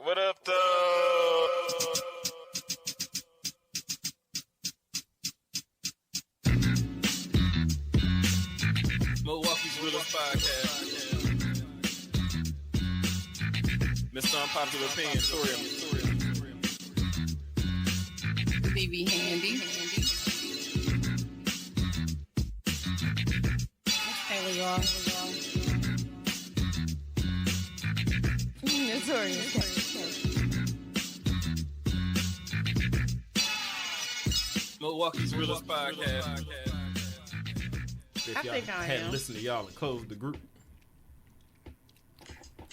What up, though? Milwaukee's Realest Podcast. Mr. Unpopular Opinion, Bebe handy. Hey, y'all. Notorious. Milwaukee's Realest Podcast. I think I Had am. listened to y'all and closed the group.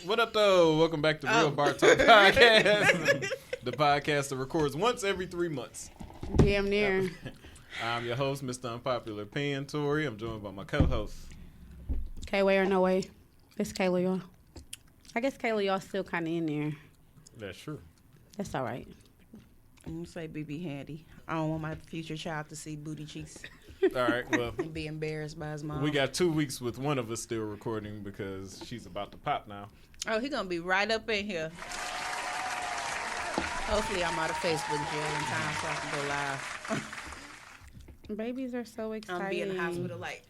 What up, though? Welcome back to Real Bar Talk Podcast, the podcast that records once every 3 months. Damn near. I'm your host, Mr. Unpopular Opinion, Tori. I'm joined by my co-host. K-Way or no way. It's Kayla, y'all. I guess Kayla, y'all still kind of in there. That's true. That's all right. I'm going to say BB handy. I don't want my future child to see booty cheeks All right, well, and be embarrassed by his mom. we got 2 weeks with one of us still recording because she's about to pop now. Oh, he going to be right up in here. Hopefully I'm out of Facebook jail in time so I can go live. Babies are so exciting. I'm be in the hospital like.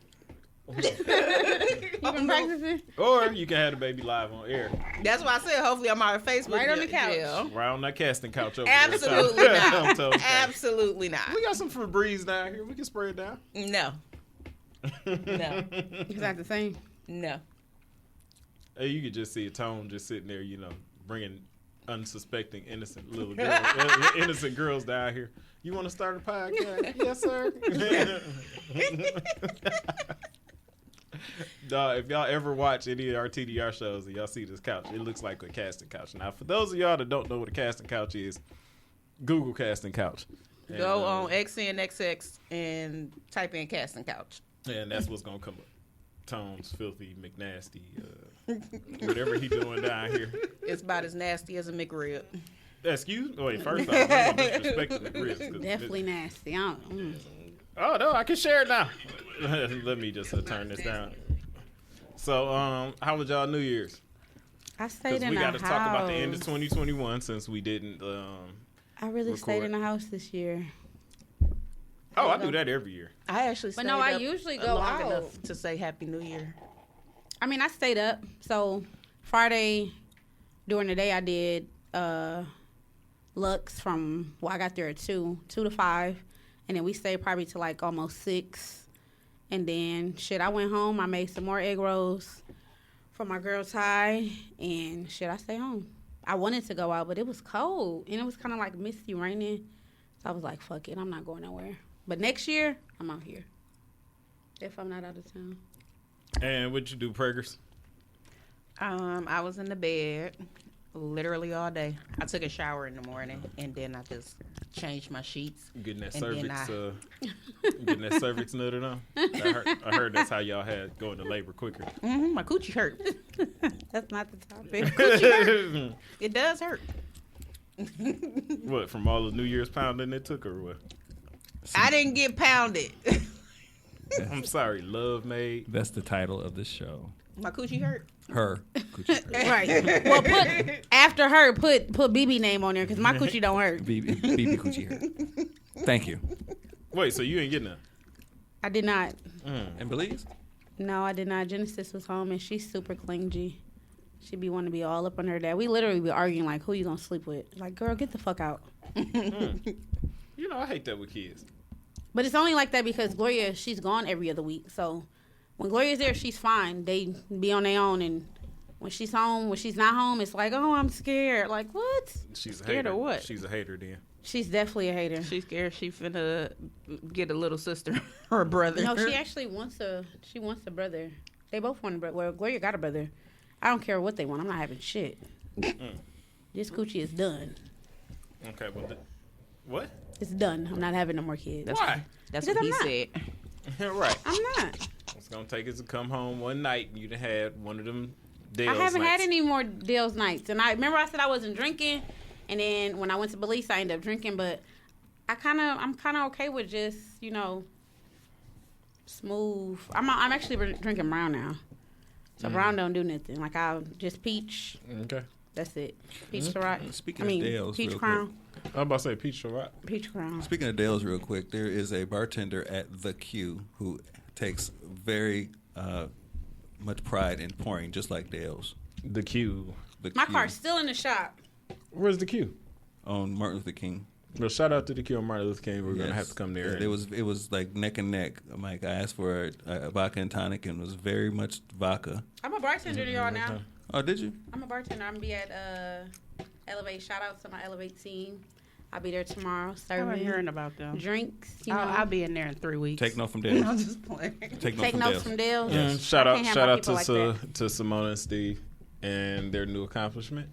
You been practicing? Or you can have the baby live on air. That's why I said hopefully I'm out of Facebook Right on the couch. jail. Right on that casting couch over Absolutely there. not. I'm totally kidding. Absolutely not. We got some Febreze down here. We can spray it down. No. No. Is that the same? No. Hey, you could just see a Tone just sitting there, you know, bringing unsuspecting innocent little girls, innocent girls down here. You want to start a podcast? Yes, sir. Dog, if y'all ever watch any of our TDR shows and y'all see this couch, it looks like a casting couch. Now, for those of y'all that don't know what a casting couch is, Google casting couch. And, Go on XNXX and type in casting couch. and that's what's gonna come up. Tone's filthy McNasty, whatever he doing down here. It's about as nasty as a McRib. Excuse me. Wait, first off, I'm disrespecting the grits. Definitely nasty. I don't, Oh no, I can share it now. Let me just turn this down. So, how was y'all New Year's? I stayed in we the got house. to talk about the end of 2021 since we didn't. I really record. stayed in the house this year. Oh, I do that every year. I actually stayed But no, I up usually go long out. enough to say Happy New Year. I mean, I stayed up. So Friday during the day, I did Lux from, well, I got there at 2 to 5. And then we stayed probably to like almost 6. And then, I went home. I made some more egg rolls for my girl Ty. And I stayed home. I wanted to go out, but it was cold. And it was kind of like misty raining. So I was like, fuck it. I'm not going nowhere. But next year, I'm out here. If I'm not out of town. And what'd you do, Preggers? I was in the bed literally all day. I took a shower in the morning, and then I just changed my sheets. Getting that And then cervix, getting that cervix nutted on. I heard that's how y'all had going to labor quicker. Mm-hmm, my coochie hurt. That's not the topic. It does hurt. What, from all the New Year's pounding it took, or what? I didn't get pounded. I'm sorry, love made. That's the title of this show. My coochie hurt. Her coochie hurt. Right. Well, after her, put BB name on there because my coochie don't hurt. BB coochie hurt. Thank you. Wait, so you ain't getting none? I did not. And Belize? No, I did not. Genesis was home and she's super clingy. She be wanting to be all up on her dad. We literally be arguing like, who you gonna sleep with? Like, girl, get the fuck out. You know, I hate that with kids. But it's only like that because Gloria, she's gone every other week. So when Gloria's there, she's fine. They be on their own. And when she's home, when she's not home, it's like, oh, I'm scared. Like, what? She's a Scared hater. of what? She's a hater then. She's definitely a hater. She's scared she finna get a little sister or a brother. No, she actually wants a brother. They both want a brother. Well, Gloria got a brother. I don't care what they want. I'm not having shit. This coochie is done. Okay, well, what? It's done. I'm not having no more kids. Why? That's Because what I'm he not. said. Right. I'm not. It's gonna take us to come home one night and you'd have had one of them Dale's I haven't had nights. any more Dale's nights. And I remember I said I wasn't drinking. And then when I went to Belize, I ended up drinking. But I'm kind of okay with just, smooth. I'm actually drinking brown now. So brown don't do nothing. Like I'll just peach. Okay. That's it. Peach Ciroc. Speaking of Dale's, Peach real Crown. I'm about to say peach Ciroc. Peach Crown. Speaking of Dale's, real quick, there is a bartender at the Q who takes very much pride in pouring, just like Dale's. The Q. The My Q car's still in the shop. Where's the Q? on Martin Luther King. Well, shout out to the Q on Martin Luther King. We're gonna have to come there. It was like neck and neck. Like I asked for a vodka and tonic, and it was very much vodka. I'm a bartender to y'all now. Oh, did you? I'm a bartender. I'm gonna be at Elevate. Shout out to my Elevate team. I'll be there tomorrow I've serving been hearing about them. drinks. You know, I'll be in there in 3 weeks. Take note from Dale. I'm just playing. Take take notes from Dale. Yes. Shout I out, can't shout have out to my people like that. to Simona and Steve and their new accomplishment.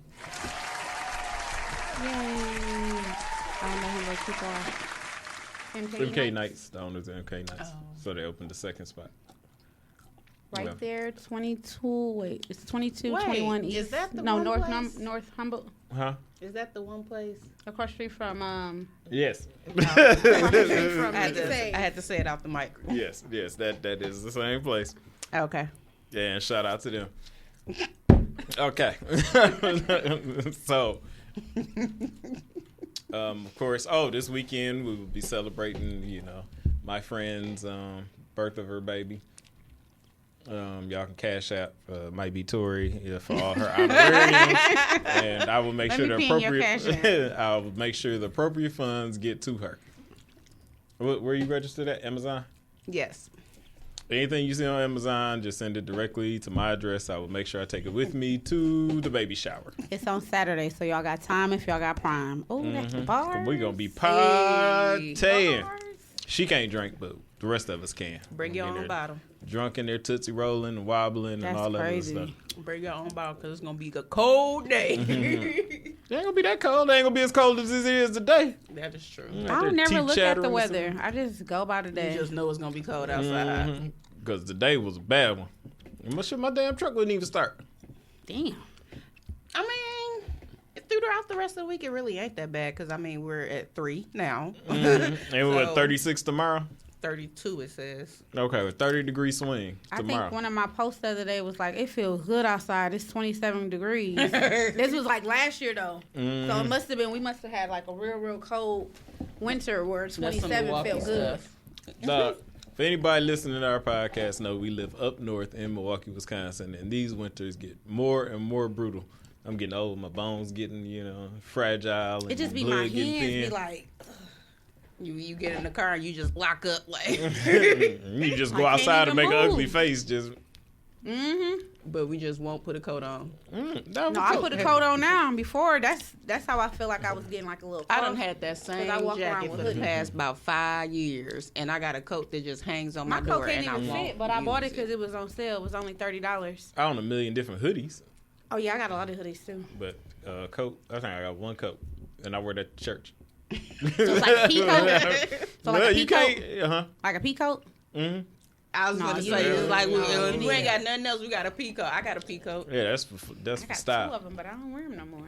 Yay! I don't know who those people are. MK Nights, the owners of MK Nights. Oh. So they opened the second spot. Right Yeah. there, 22. Wait, it's 22, Wait, 21 is East. that the no, one North place? North Humboldt. Huh? Is that the one place? Across the street from Yes. across the street from I had, Say. to say it out the mic. yes, that is the same place. Okay. Yeah, and shout out to them. Okay. So, of course, this weekend we will be celebrating, my friend's birth of her baby. Y'all can cash out, might be Tori, for all her honorariums, and I will make Let sure me the pin your cash appropriate. I will make sure the appropriate funds get to her. Where you registered at? Amazon. Yes. Anything you see on Amazon, just send it directly to my address. I will make sure I take it with me to the baby shower. It's on Saturday, so y'all got time if y'all got Prime. Oh, that's the bars. We're going to be partying. Bars. She can't drink, but the rest of us can. Bring your We'll be own there bottle. Drunk in there, tootsie rolling and wobbling That's and all that other crazy. stuff. Bring your own bottle because it's going to be a cold day. It ain't going to be that cold. It ain't going to be as cold as it is today. That is true. I don't never look at the weather. I just go by the You day. just know it's going to be cold outside. Because the day was a bad one. My damn truck wouldn't even start. Damn. I mean, throughout the rest of the week, it really ain't that bad because, we're at 3 now. And we're at So- 36 tomorrow? 32, it says. Okay, with 30-degree swing I tomorrow. think one of my posts the other day was like, it feels good outside. It's 27 degrees. This was like last year, though. So it must have been, we must have had like a real cold winter where That's some 27 Milwaukee felt good. stuff. Dog, if anybody listening to our podcast know we live up north in Milwaukee, Wisconsin, and these winters get more and more brutal. I'm getting old. My bones getting, fragile. And It just be blood my getting hands thin. be like, You get in the car and you just lock up like. You just go I can't outside and even make an move. ugly face. Just But we just won't put a coat on. no, I put a coat on now. Before, that's how I feel like I was getting like a little I done cough. had that same I walk around jacket with for the hoodies. past about 5 years, and I got a coat that just hangs on My my, coat door, can't and I even won't fit, but I bought it use because it was on sale. It was only $30. I own a million different hoodies, Oh, yeah, I got a lot of hoodies, too. but coat. I think I got one coat, and I wear that to church. So it's like a pea coat? So like No, a you pea coat? can't. Like a pea coat? Mm-hmm. I was No, gonna you say need it's it. like No, you we need ain't it. got nothing else. We got a peacoat. I got a peacoat. Yeah, that's I for got 2 style. of them, but I don't wear them no more.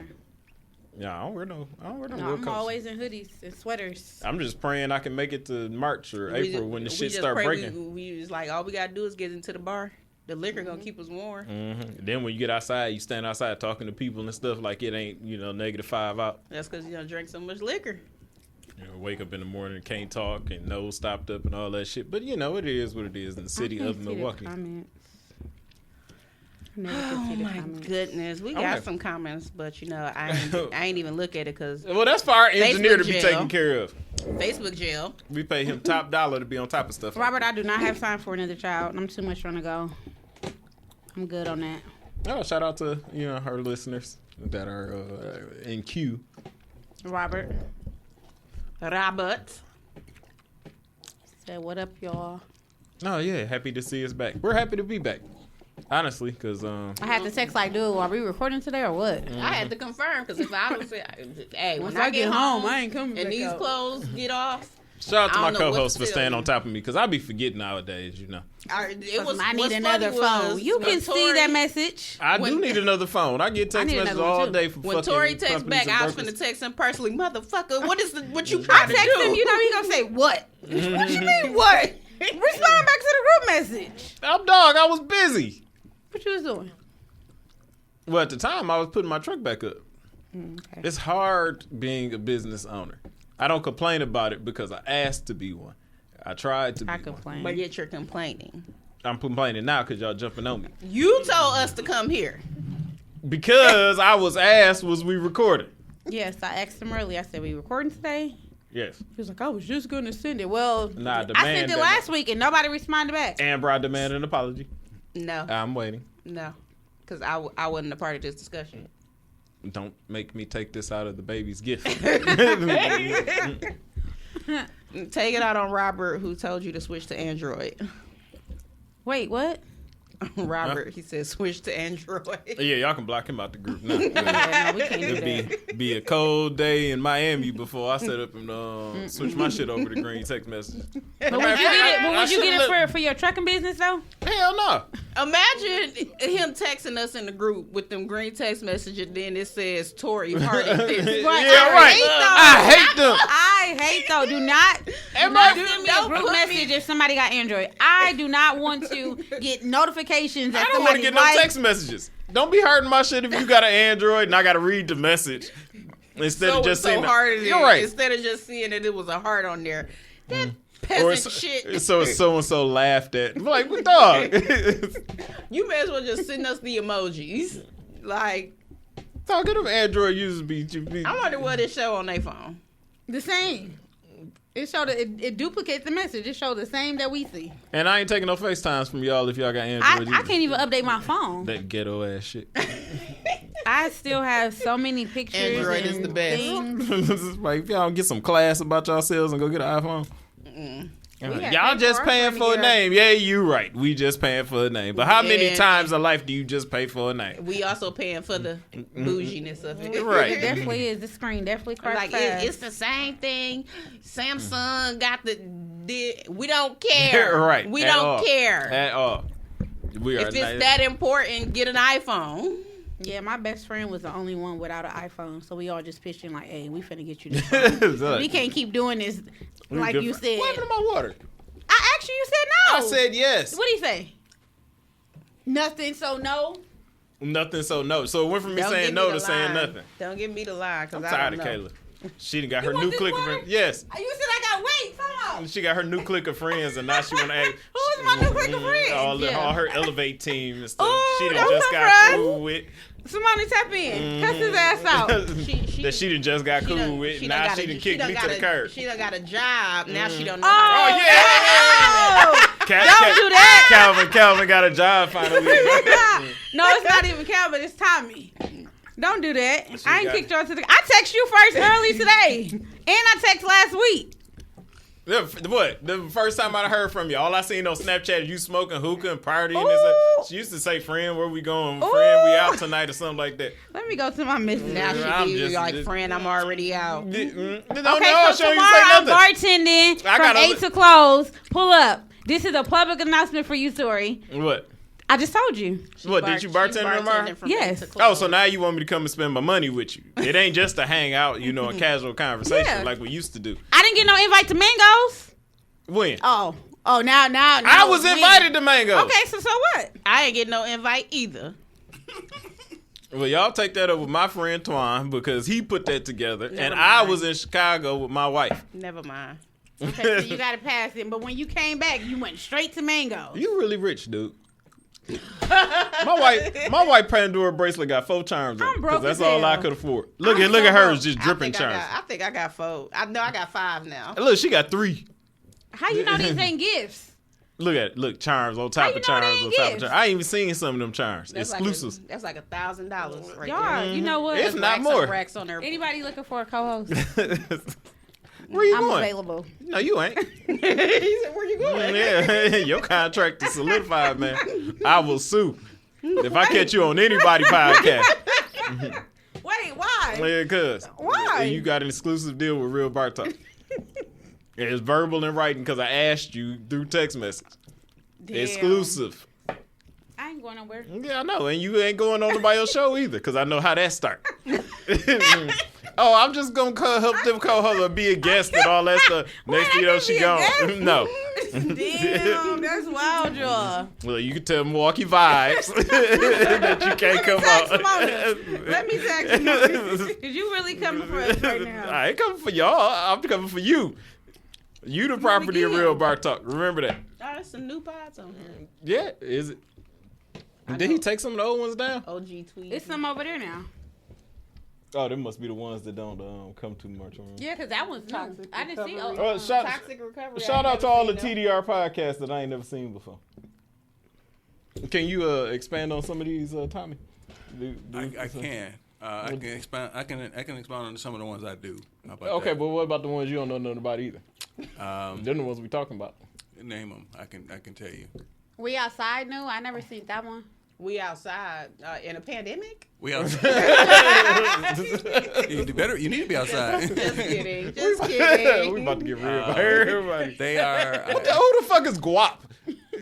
Yeah, I don't wear no No, real I'm coats. always in hoodies and sweaters. I'm just praying I can make it to March or We April just- when the we shit just start pray breaking. We just like all we gotta do is get into the bar. The liquor gonna keep us warm. Then when you get outside, you stand outside talking to people and stuff like it ain't -5 out. That's because you don't drink so much liquor. Wake up in the morning, can't talk, and nose stopped up and all that shit. But it is what it is in the city I can't of see the Milwaukee. comments. I never Oh can see the my comments. goodness, we Okay. got some comments, but I ain't even look at it because Well, that's for our engineer to be jail. taken care of. Facebook jail. We pay him top dollar to be on top of stuff. Robert, I do not have time for another child. I'm too much trying to go. I'm good on that. Oh, shout out to her listeners that are in queue. Robert Robert. said, "What up, y'all?" Oh yeah, happy to see us back. We're happy to be back. Honestly, because I had to text like, "Dude, are we recording today or what?" I had to confirm because if I don't say, hey, Once when I get home, I ain't coming and back these out. clothes get off, shout out to I my don't know what co-host to for tell staying you. on top of me because I be forgetting nowadays. it was. I need what's another funny phone. was You when can see Tori- that message. I do When- need another phone. I get text need messages another one, all too. day from When fucking Tori texts companies back, and I was brokers. finna text him personally, motherfucker. What you I trying to text do? him. You know he gonna say what? What you mean what? Respond back to the group message. I'm dog. I was busy. What you was doing? Well, at the time, I was putting my truck back up. Okay. It's hard being a business owner. I don't complain about it because I asked to be one. I tried to be I one. complain. But yet you're complaining. I'm complaining now because y'all jumping on me. You told us to come here. Because I was asked, was we recording? Yes, I asked him earlier. I said, "We recording today?" Yes. He was like, "I was just gonna send it." Well, Nah, I demand sent it that- last week and nobody responded back. Amber, I demand an apology. No, I'm waiting. no, because I wasn't a part of this discussion. Don't make me take this out of the baby's gift. Take it out on Robert, who told you to switch to Android. Wait, what? Robert, he said switch to Android. Yeah, y'all can block him out the group now. Yeah, no, we can't do It'd that. be a cold day in Miami before I set up and switch my shit over to green text messages. But would you get it? But I would you get should've it for your trucking business though? Hell no. Imagine him texting us in the group with them green text messages, then it says Tory party. This. Right. Yeah, right. I hate them. I hate though. Do not Am not I- send me a group message if somebody got Android. I do not want to get notifications that I don't want to somebody get no text messages. Don't be hurting my shit if you got an Android and I got to read the message instead So of just so seeing hard. it. You're right. Instead of just seeing that it was a heart on there. That Or peasant shit. so and so laughed at. I'm like, what dog? You may as well just send us the emojis. Like, Dog, get them Android users be. I wonder what it show on their phone. The same. It showed it duplicates the message. It showed the same that we see. And I ain't taking no FaceTimes from y'all if y'all got Android. I either. can't even update my phone. That ghetto ass shit. I still have so many pictures. Android and is the best. things. Like, if y'all don't get some class about yourselves and go get an iPhone. had Y'all paid just for our paying friend for a to get name. Yeah, you right. We just paying for a name. But how many Yeah. times in life do you just pay for a name? We also paying for the bouginess of it. Right. It definitely is. The screen definitely cracks Like fast. it's the same thing. Samsung got we don't care. Right. We At don't all. care. At all. We are If it's not- that important, get an iPhone. Yeah, my best friend was the only one without an iPhone, so we all just pitched in like, "Hey, we finna get you this phone. We can't keep doing this like you said." What happened to my water? I asked you, you said no. I said yes. What did he say? Nothing. So no. Nothing, so no. So it went from me Don't saying give no me to the saying line. nothing. Don't give me the lie I'm because I tired don't of know. Kayla. She done got her You want new this clique of water? friends. Yes. You said I got weight. Come on. She got her new clique of friends, and now she want to act. Who's my new clique of friends? All Yeah. her Elevate team and stuff. Ooh, She that done was just her got friend. cool with. Somebody tap in. Cuss his ass out. That she done just got cool with. Now she done kicked me to the curb. She done got a job. Now she don't know Oh, how to. yeah! Don't do that. Calvin got a job finally. No, it's not even Calvin. It's Tommy. Don't do that. She I ain't got kicked you out to the. I text you first early today, and I text last week. What? The first time I heard from you, all I seen on Snapchat is you smoking hookah and partying. And stuff. She used to say, "Friend, where we going? Friend, we out tonight," or something like that. Let me go to my message. Now I'm she be just- like, friend, I'm already out. No, Okay, no, so she don't even tomorrow say I'm nothing. bartending I from gotta- 8 to close. Pull up. This is a public announcement for you, Tori. What? I just told you. What, did you bartend tomorrow? Yes. Oh, so now you want me to come and spend my money with you? It ain't just to hang out, a casual conversation Yeah. like we used to do. I didn't get no invite to Mango's. When? Oh, now. I was invited to Mango. Okay, so what? I ain't get no invite either. Well, y'all take that up with my friend Twan because he put that together, and Never I mind. my in Chicago with my wife. Never mind. Okay, so you got to pass it. But when you came back, you went straight to Mango's. You really rich, dude. my wife Pandora bracelet got 4 charms on I'm it broke that's as all I hell. could afford. Look I'm at so hers broke. just dripping charms. I think I got 4. I know I got 5 now. And look, she got 3. How you know these ain't gifts? Look at it. Look, charms on How top you of know they charms ain't on top of gifts? charms. I ain't even seen some of them charms. Exclusives. That's like $1,000 right Y'all, there. you know what? It's not Racks more. on racks on there. Anybody looking for a co-host? Where you I'm going? available. No, you ain't. He said, "Where you going?" Yeah, your contract is solidified, man. I will sue if I catch you on anybody podcast. Wait, why? Yeah, cuz. Why? You got an exclusive deal with Real Bartok. It's verbal and writing because I asked you through text message. Damn. Exclusive. I ain't going nowhere. Yeah, I know. And you ain't going on to by your show either because I know how that start. Oh, I'm just gonna help them co-host be a guest and all that stuff. Next thing you know, she gone. No. Damn, that's wild, y'all. Well, you can tell Milwaukee vibes that you can't come out. Let me text Simona. Cause you really coming for us right now. I ain't coming for y'all. I'm coming for you. You the property of Real Bar Talk. Remember that. Oh, that's some new pods on here. Yeah, is it? Did he take some of the old ones down? OG tweet. It's some over there now. Oh, them must be the ones that don't come too much on. Yeah, cause that one's new. I didn't see. Toxic Recovery. Shout out to all the TDR podcasts that I ain't never seen before. Can you expand on some of these, Tommy? I can. I can expand. I can expound on some of the ones I do. How about Okay, that? but what about the ones you don't know nothing about either? They're the ones we talking about. Name them. I can tell you. We Outside new. I never seen that one. We outside in a pandemic. We outside. You do better. You need to be outside. Just kidding. Just kidding. We about to get real about everybody. They are. Who the fuck is Guap?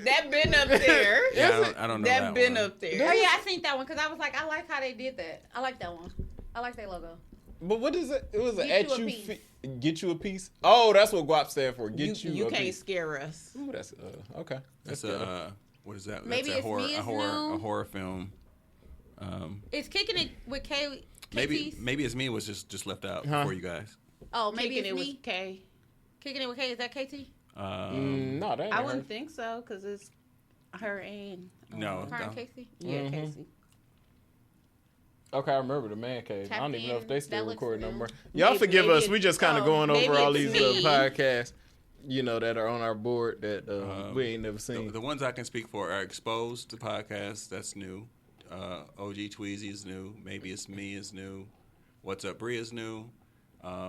That been up there. Yeah, I don't know that that been one. up there. Oh yeah, I seen that one because I was like, I like how they did that. I like that one. I like their logo. But what is it? It was an Get at you a you piece. get you a piece. Oh, that's what Guap stand for. Get you You a can't piece. scare us. Ooh, that's okay. That's good. what is that? Maybe That's It's Me Is a New. horror film. It's Kicking It with K. Maybe It's Me was just left out Huh? for you guys. Oh, maybe Kicking it's it me. with K. Kicking It with K. Is that KT? No, that ain't I her. wouldn't think so because it's her and No. Her and no. Casey. yeah, Casey. Okay, I remember the man cave. I don't Tapped even know if they in. still That looks recording no new. more. Y'all Maybe- forgive maybe us. We just kind of oh, going over maybe all it's these me. podcasts, that are on our board that we ain't never seen. The ones I can speak for are Exposed, the podcast. That's new. OG Tweezy is new. Maybe It's Me is new. What's Up Bree is new.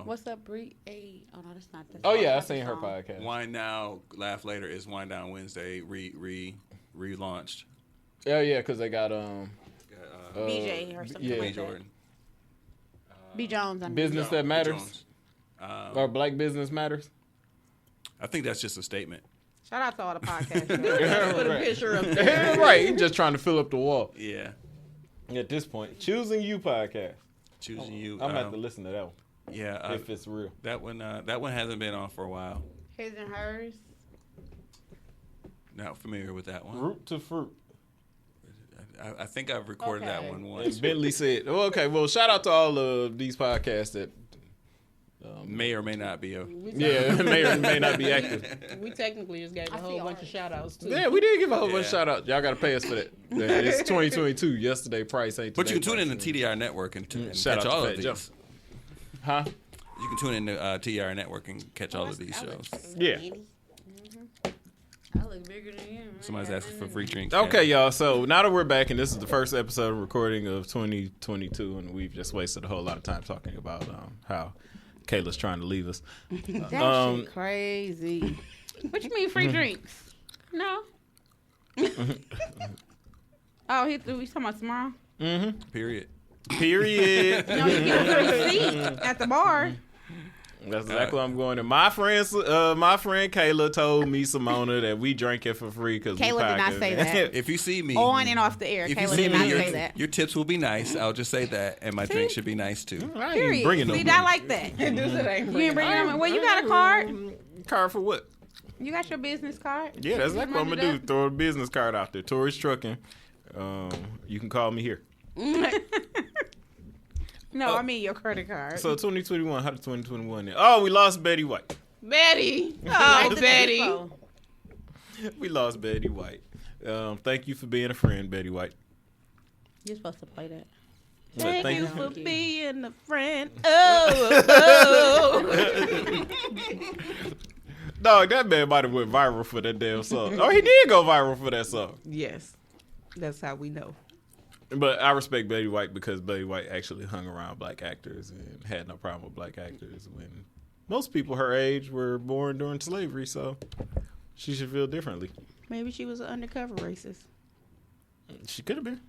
What's up, Bree? Hey, oh no, that's not the. Oh yeah, I that's the seen her song. podcast. Wine Now, Laugh Later is Wine Down Wednesday relaunched. Oh yeah, because they got BJ or something yeah. like Jordan. that. B Jones. I mean. Business that matters, Jones. or Black Business Matters. I think that's just a statement. Shout out to all the podcasts. Put a Right. picture up there. Right, he's just trying to fill up the wall. Yeah. At this point, Choosing You podcast. Choosing You. I'm gonna have to listen to that one Yeah. if it's real. That one hasn't been on for a while. His and hers. Not familiar with that one. Root to fruit. I think I've recorded that Okay. one And once. Bentley said, well, "Okay, well, shout out to all of these podcasts that, May or may not be a. may or may not be active." We technically just gave a I whole see bunch ours. of shout outs too. Yeah, we did give a whole bunch of Yeah. shout out. Y'all got to pay us for that. Yeah, it's 2022. Yesterday price ain't. But you can today tune in price. to TDR Network and Shout catch out to all Fat of Joe. these. Huh? You can tune in to TDR Network and catch all of these shows. Yeah. I look bigger than you. Somebody's asking for free drinks. Okay, y'all. So now that we're back, and this is the first episode of recording of 2022, and we've just wasted a whole lot of time talking about how Kayla's trying to leave us. That shit crazy. What you mean free drinks? No. Oh, we talking about tomorrow? Period. Period. No, you get a receipt at the bar. That's exactly what I'm going to. My friend Kayla told me, Simona, that we drink it for free because Kayla did not say that. If you see me On and off the air. if you Kayla see did me, not your, say that. your tips will be nice. I'll just say that, and my drink should be nice too. I ain't Period. even bringing no See, money. I like that. This ain't You ain't bringing them. Well, you got a card. Card for what? You got your business card. Yeah, that's exactly what I'm Run gonna it do. Throw a business card out there. Tori's Trucking. You can call me here. No, I mean your credit card. So 2021, how did 2021 end? Oh, we lost Betty White. Betty. Like Oh, the Betty. info. We lost Betty White. Thank you for being a friend, Betty White. You're supposed to play that. But Thank you for Thank you. being a friend. Oh. Dog, that man might have went viral for that damn song. Oh, he did go viral for that song. Yes. That's how we know. But I respect Betty White because Betty White actually hung around black actors and had no problem with black actors when most people her age were born during slavery, so she should feel differently. Maybe she was an undercover racist. She could have been.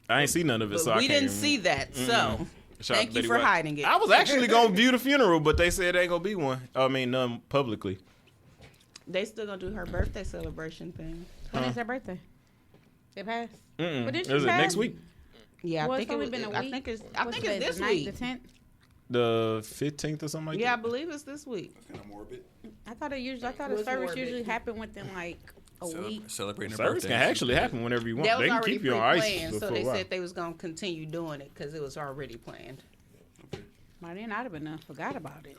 I ain't see none of it, But so I we can't didn't even- see that, so Shout out thank to you Betty for White. hiding it. I was actually going to view the funeral, but they said ain't going to be one. I mean, none publicly. They still gonna do her birthday celebration thing. When is her birthday? It passed. Mm-mm. But did she Is it pass? next week? Yeah, Well, I it's think it only was. been a I week. think it's What's today, this the 9th, week. the 10th? The 15th or something like Yeah, I that. believe it's this week. Kind of morbid. I thought the What's service morbid? usually happened within like a week. Celebrating her Service birthday. can actually happen whenever you want. That was They can already keep you on ice pre-planned, for so a they while. said they was gonna continue doing it because it was already planned. By then, I'd have been forgot about it.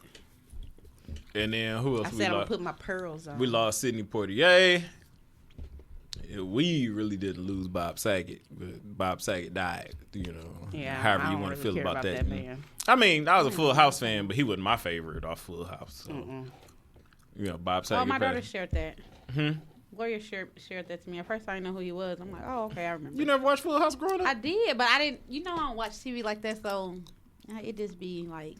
And then who else I we said I'm gonna lost? put my pearls on. We lost Sidney Poitier. Yeah, we really didn't lose Bob Saget, but Bob Saget died. You know, Yeah, however I you don't want to really feel care about that. man. I mean, I was a Full House fan, but he wasn't my favorite off Full House. So, you know, Bob Saget. Oh, my daughter passed. shared that. Gloria shared that to me. At first, I didn't know who he was. I'm like, oh, okay, I remember. You never watched Full House growing up? I did, but I didn't. I don't watch TV like that, so it just be like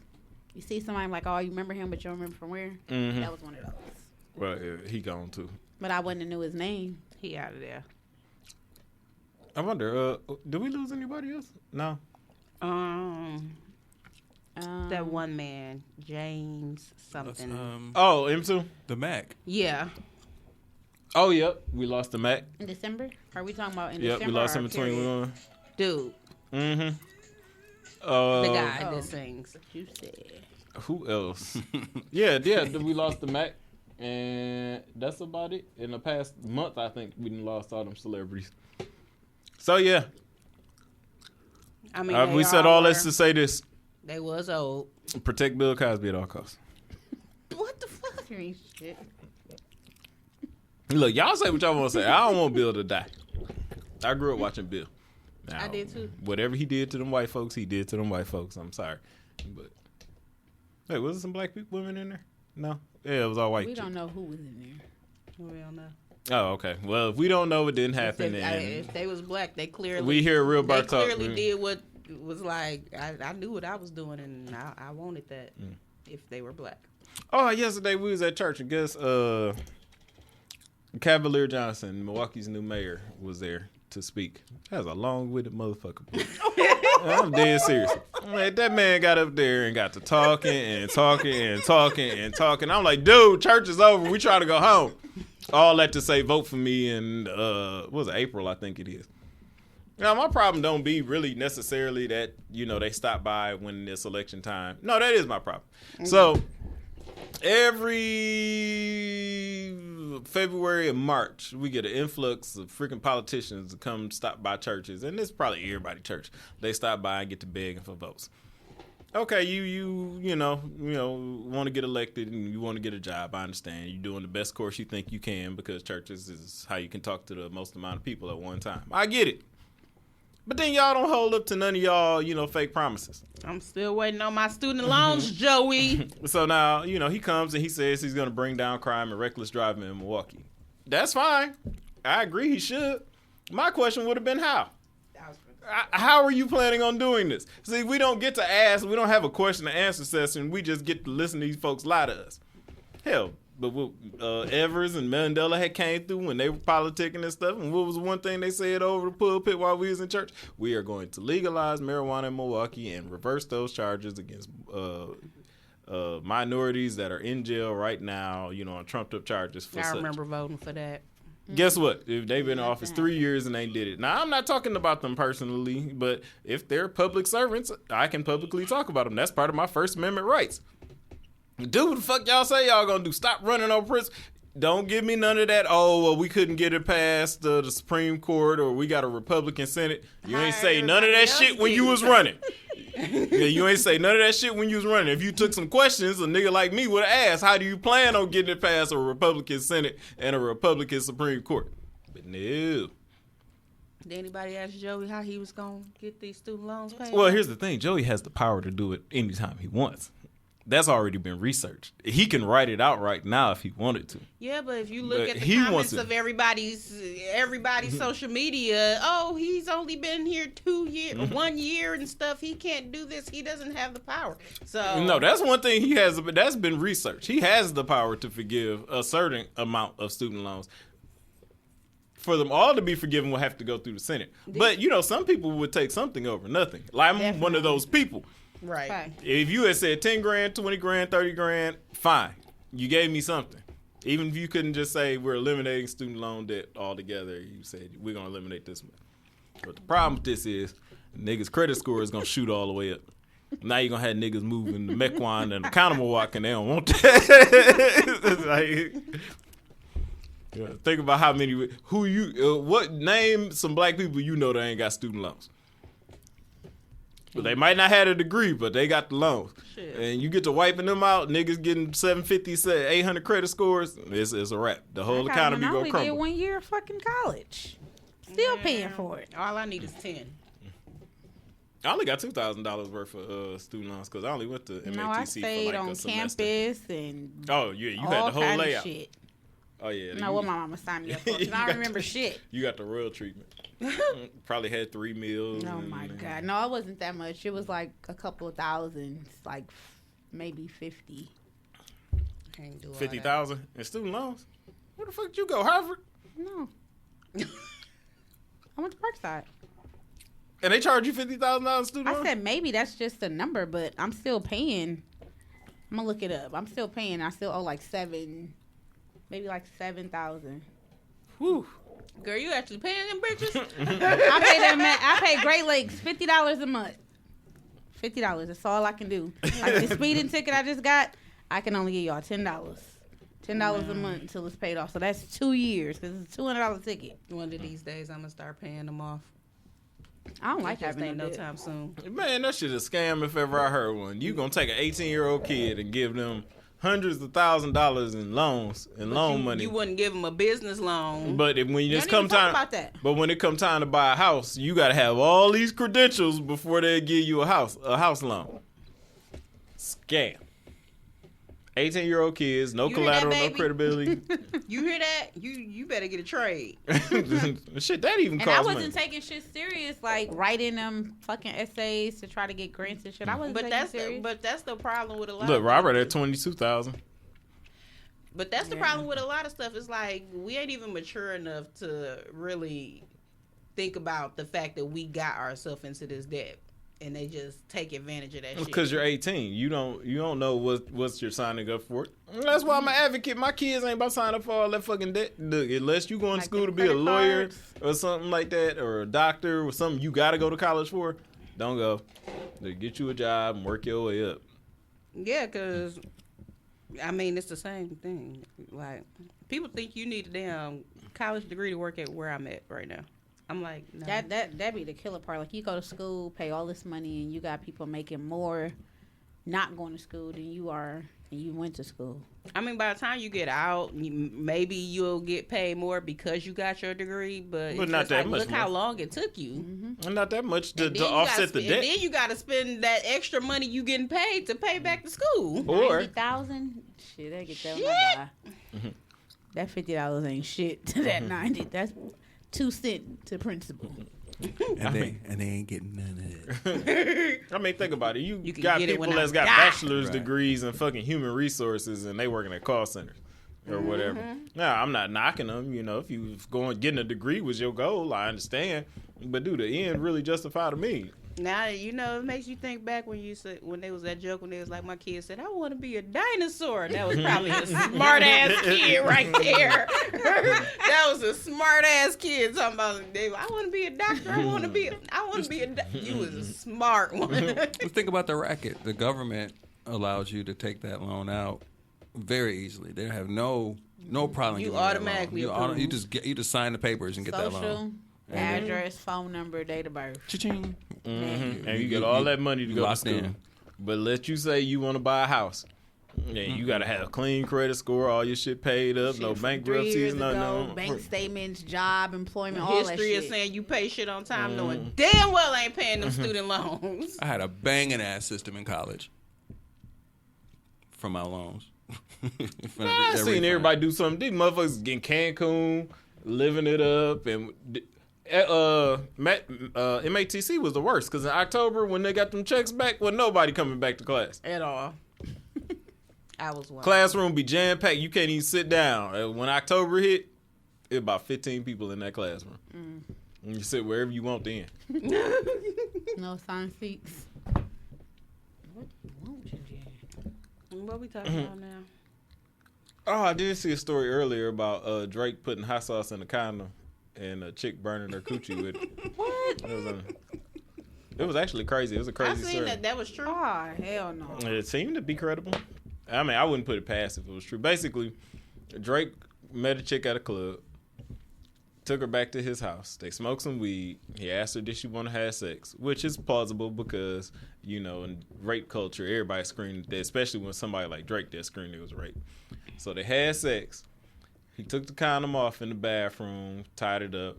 you see somebody like, oh, you remember him, but you don't remember from where. Mhm. That was one of those. Well, yeah, he gone too. But I wouldn't have knew his name. He out of there. I wonder, did we lose anybody else? No. That one man, James something. Oh, M2? The Mac. Yeah. Oh, yep. We lost the Mac. In December? Are we talking about in Yep, December? we lost or him in period? 21. Dude, Mm-hmm. the guy Oh. that sings. You said. Who else? yeah, we lost the Mac. And that's about it. In the past month, I think we done lost all them celebrities. So, yeah. I mean, We said all this to say this. They was old. Protect Bill Cosby at all costs. What the fuck? You ain't shit. Look, y'all say what y'all want to say. I don't want Bill to die. I grew up watching Bill. Now, I did too. Whatever he did to them white folks, he did to them white folks. I'm sorry. But, hey, was there some black women in there? No? Yeah, it was all white. We chicks. don't know who was in there. We don't know. Oh, okay. Well, if we don't know, it didn't happen. If they was black, they clearly We hear real they bar talk. clearly did what was like. I knew what I was doing, and I wanted that if they were black. Oh, yesterday we was at church, and guess Cavalier Johnson, Milwaukee's new mayor, was there to speak. That was a long-winded motherfucker. I'm dead serious. Man, that man got up there and got to talking and talking and talking and talking. I'm like, dude, church is over. We trying to go home. All that to say, vote for me in, what was it, April, I think it is. Now, my problem don't be really necessarily that, they stop by when it's election time. No, that is my problem. So, every February and March, we get an influx of freaking politicians to come stop by churches. And it's probably everybody church. They stop by and get to begging for votes. Okay, you want to get elected and you want to get a job. I understand. You're doing the best course you think you can because churches is how you can talk to the most amount of people at one time. I get it. But then y'all don't hold up to none of y'all, fake promises. I'm still waiting on my student loans, Joey. So now, he comes and he says he's going to bring down crime and reckless driving in Milwaukee. That's fine. I agree he should. My question would have been how? How are you planning on doing this? See, we don't get to ask. We don't have a question and answer session. We just get to listen to these folks lie to us. Hell, but Evers and Mandela had came through when they were politicking and stuff. And what was one thing they said over the pulpit while we was in church? We are going to legalize marijuana in Milwaukee and reverse those charges against minorities that are in jail right now, on trumped up charges for I such. remember voting for that. Guess what? If they've been in office 3 years and they did it. Now, I'm not talking about them personally, but if they're public servants, I can publicly talk about them. That's part of my First Amendment rights. Do what the fuck y'all say y'all gonna do. Stop running on prison. Don't give me none of that, we couldn't get it past the Supreme Court or we got a Republican Senate. You ain't say none of that shit when you was running. Yeah, you ain't say none of that shit when you was running. If you took some questions, a nigga like me would have asked, how do you plan on getting it past a Republican Senate and a Republican Supreme Court? But no. Did anybody ask Joey how he was going to get these student loans paid? Well, here's the thing. Joey has the power to do it anytime he wants. That's already been researched. He can write it out right now if he wanted to. Yeah, but if you look But at the he comments wants of it. everybody's social media, he's only been here 2 years, 1 year and stuff. He can't do this. He doesn't have the power. So No, that's one thing he has. But that's been researched. He has the power to forgive a certain amount of student loans. For them all to be forgiven, will have to go through the Senate. But some people would take something over nothing. Like I'm one of those people. right. Okay. If you had said 10 grand, 20 grand, 30 grand, fine. You gave me something. Even if you couldn't just say we're eliminating student loan debt altogether, you said we're going to eliminate this one. But the problem with this is niggas' credit score is gonna shoot all the way up. Now you're gonna have niggas moving to Mequon and the Countermilwaukee, and they don't want that. Like, yeah, think about how many, what name some black people you know that ain't got student loans. But they might not have a degree, but they got the loans. Shit. And you get to wiping them out, niggas getting 750, 800 credit scores, it's a wrap. The whole economy I go only did crumble. 1 year of fucking college. Still paying for it. All I need is 10. I only got $2,000 worth of student loans because I only went to MATC No, I stayed for like on a semester. campus and Oh, yeah, you all had the whole kind layout. of shit. Oh, yeah. No, what my mama signed me up for. 'Cause I don't remember shit. You got the royal treatment. Probably had 3 meals. Oh my god, no, it wasn't that much. It was like a couple of thousands, like maybe 50. Can't do all that. 50,000 in student loans. Where the fuck did you go, Harvard? No, I went to Parkside. And they charge you $50,000 in student I loans? said maybe that's just a number, but I'm still paying. I'm gonna look it up. I'm still paying. I still owe like maybe like 7,000. Whew. Girl, you actually paying them bitches? I pay Great Lakes $50 a month. $50. That's all I can do. Like the speeding ticket I just got, I can only give y'all $10. $10 a month until it's paid off. So that's 2 years because it's a $200 ticket. One of these days, I'm going to start paying them off. I don't like Just having ain't no no debt. time soon. Man, that shit is a scam if ever I heard one. You gonna take an 18-year-old kid and give them hundreds of $1,000s in loans and loan money. You wouldn't give them a business loan. But when You it's don't come even talk time, about that. but when it come time to buy a house, you gotta have all these credentials before they give you a house loan. Scam. 18-year-old kids, no You hear that, collateral, no baby? credibility. You hear that? You better get a trade. Shit, that even And I costs wasn't money. taking shit serious, like writing them fucking essays to try to get grants and shit. I wasn't But taking serious. that's the problem with a lot. Look, of Robert things. at 22,000. But that's the Yeah. problem with a lot of stuff. It's like we ain't even mature enough to really think about the fact that we got ourselves into this debt, and they just take advantage of that shit. Because you're 18, you don't know what you're signing up for. And that's why I'm an advocate. My kids ain't about to sign up for all that fucking debt. Look, unless you going to Like school to them be a credit lawyer cards. or something like that, or a doctor or something you got to go to college for, don't go. Look, get you a job and work your way up. Yeah, because I mean it's the same thing. Like people think you need a damn college degree to work at where I'm at right now. I'm like, no. That be the killer part. Like you go to school, pay all this money, and you got people making more not going to school than you are, and you went to school. I mean, by the time you get out, maybe you'll get paid more because you got your degree, but it's not just that like, much look how more. long it took you. And not that much to And then you offset gotta the spend- debt. And then you got to spend that extra money you getting paid to pay back to school. Or 90,000. Shit, they get that when Shit. I die. That $50 ain't shit to that 90. That's 2 cents to principal. And they ain't getting none of it. I mean, think about it. You You can got get it people when I that's got die. bachelor's Right. degrees in fucking human resources, and they working at call centers or whatever. Now, I'm not knocking them. You know, if you was getting a degree was your goal, I understand. But do the end really justify to me? Now it makes you think back when they was that joke when they was like my kid said I want to be a dinosaur. That was probably a smart ass kid right there. That was a smart ass kid talking about I want to be a doctor. I want to be a. You was a smart one. Let's think about the racket. The government allows you to take that loan out very easily. They have no problem. You giving that automatically loan. approve. You just sign the papers and get that loan. Social, address, phone number, date of birth. Cha-ching. And you get all that money to go to locked school. in. But let you say you want to buy a house. Yeah, you got to have a clean credit score, all your shit paid up, no Shit from 3 bankruptcies, years nothing. ago, bank statements, job, employment, all that History shit. is saying you pay shit on time, knowing damn well I ain't paying them student loans. I had a banging ass system in college for my loans. Man, I seen everybody do something. These motherfuckers get in Cancun, living it up, and MATC was the worst because in October when they got them checks back, well, nobody coming back to class. At all. I was one. Classroom be jam packed. You can't even sit down. When October hit, it about 15 people in that classroom. And you sit wherever you want then. No assigned seats. What do you want, Gigi? What we talking about now? Oh, I did see a story earlier about Drake putting hot sauce in a condom and a chick burning her coochie with it. What? It was actually crazy. It was a I crazy seen story. that was true. Oh, hell no. It seemed to be credible. I mean, I wouldn't put it past if it was true. Basically, Drake met a chick at a club, took her back to his house. They smoked some weed. He asked her, did she want to have sex? Which is plausible because, you know, in rape culture, everybody screamed that, especially when somebody like Drake did scream it was rape. So they had sex. He took the condom off in the bathroom, tied it up,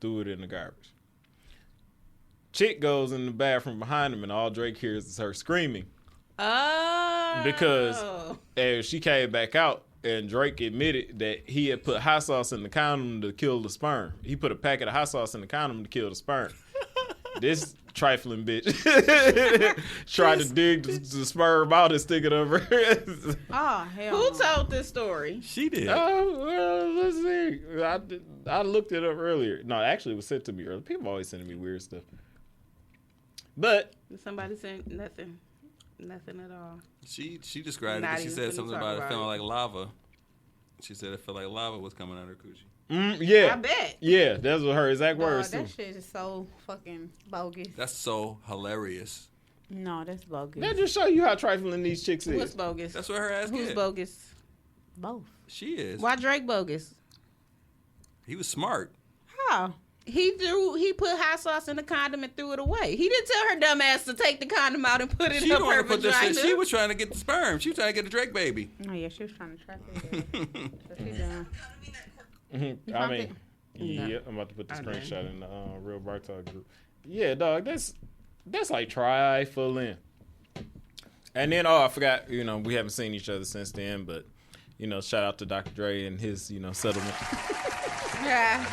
threw it in the garbage. Chick goes in the bathroom behind him, and all Drake hears is her screaming. Oh. Because as she came back out, and Drake admitted that he had put hot sauce in the condom to kill the sperm. He put a packet of hot sauce in the condom to kill the sperm. This trifling bitch tried to dig the sperm out and stick it over. Oh, hell Who no. told this story? She did. Oh, well, let's see. I looked it up earlier. No, actually, it was sent to me earlier. People always sending me weird stuff. But Somebody said nothing. Nothing at all. She described Not it. She even said finna something talk about it about feeling it. like lava. She said it felt like lava was coming out her coochie. yeah, I bet. yeah, that's what her exact Dog, words too. that shit is so fucking bogus. That's so hilarious. No, that's bogus. That just show you how trifling these chicks is. What's bogus? That's what her ass Who's did. bogus? Both. She is. Why Drake bogus? He was smart. How? He put hot sauce in the condom and threw it away. He didn't tell her dumb ass to take the condom out and put it She up didn't her want to put this vagina. shit. She was trying to get the sperm. She was trying to get the Drake baby. Oh, yeah, she was trying to track it. So she done. I found mean, it? yeah, I'm about to put the Okay. screenshot in the Real Bartok group. Yeah, dog, that's like trifling. And then, I forgot, you know, we haven't seen each other since then, but, you know, shout out to Dr. Dre and his, you know, settlement. Yeah.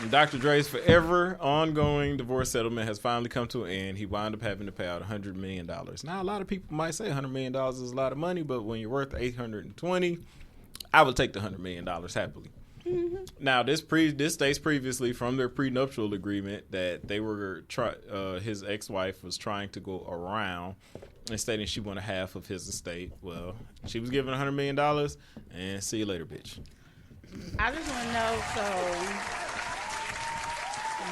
Dr. Dre's forever ongoing divorce settlement has finally come to an end. He wound up having to pay out $100 million. Now, a lot of people might say $100 million is a lot of money, but when you're worth $820, I would take the $100 million happily. Mm-hmm. Now, this states previously from their prenuptial agreement that they were his ex-wife was trying to go around and stating she wanted half of his estate. Well, she was given $100 million, and see you later, bitch. I just want to know, so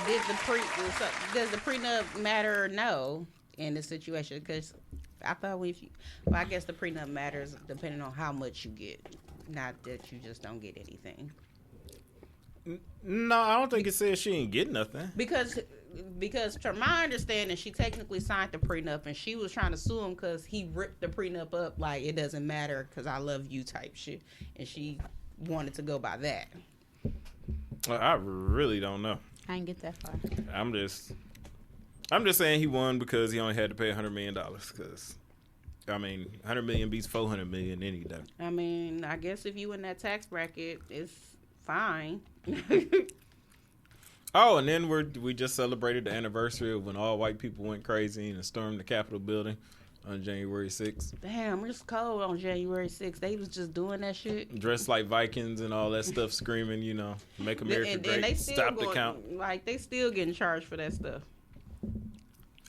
does the prenup matter or no in this situation? Because I thought I guess the prenup matters depending on how much you get, not that you just don't get anything. No, I don't think it says she ain't get nothing. Because from my understanding, she technically signed the prenup, and she was trying to sue him because he ripped the prenup up like it doesn't matter because I love you type shit, and she wanted to go by that. I really don't know. I didn't get that far. I'm just saying he won because he only had to pay $100 million. Because, I mean, $100 million beats $400 million any day. I mean, I guess if you in that tax bracket, it's fine. Oh, and then we just celebrated the anniversary of when all white people went crazy and stormed the Capitol building on January 6th. Damn, it's cold on January 6th. They was just doing that shit. Dressed like Vikings and all that stuff, screaming, you know, make America And great, they still stop the count. Like, they still getting charged for that stuff.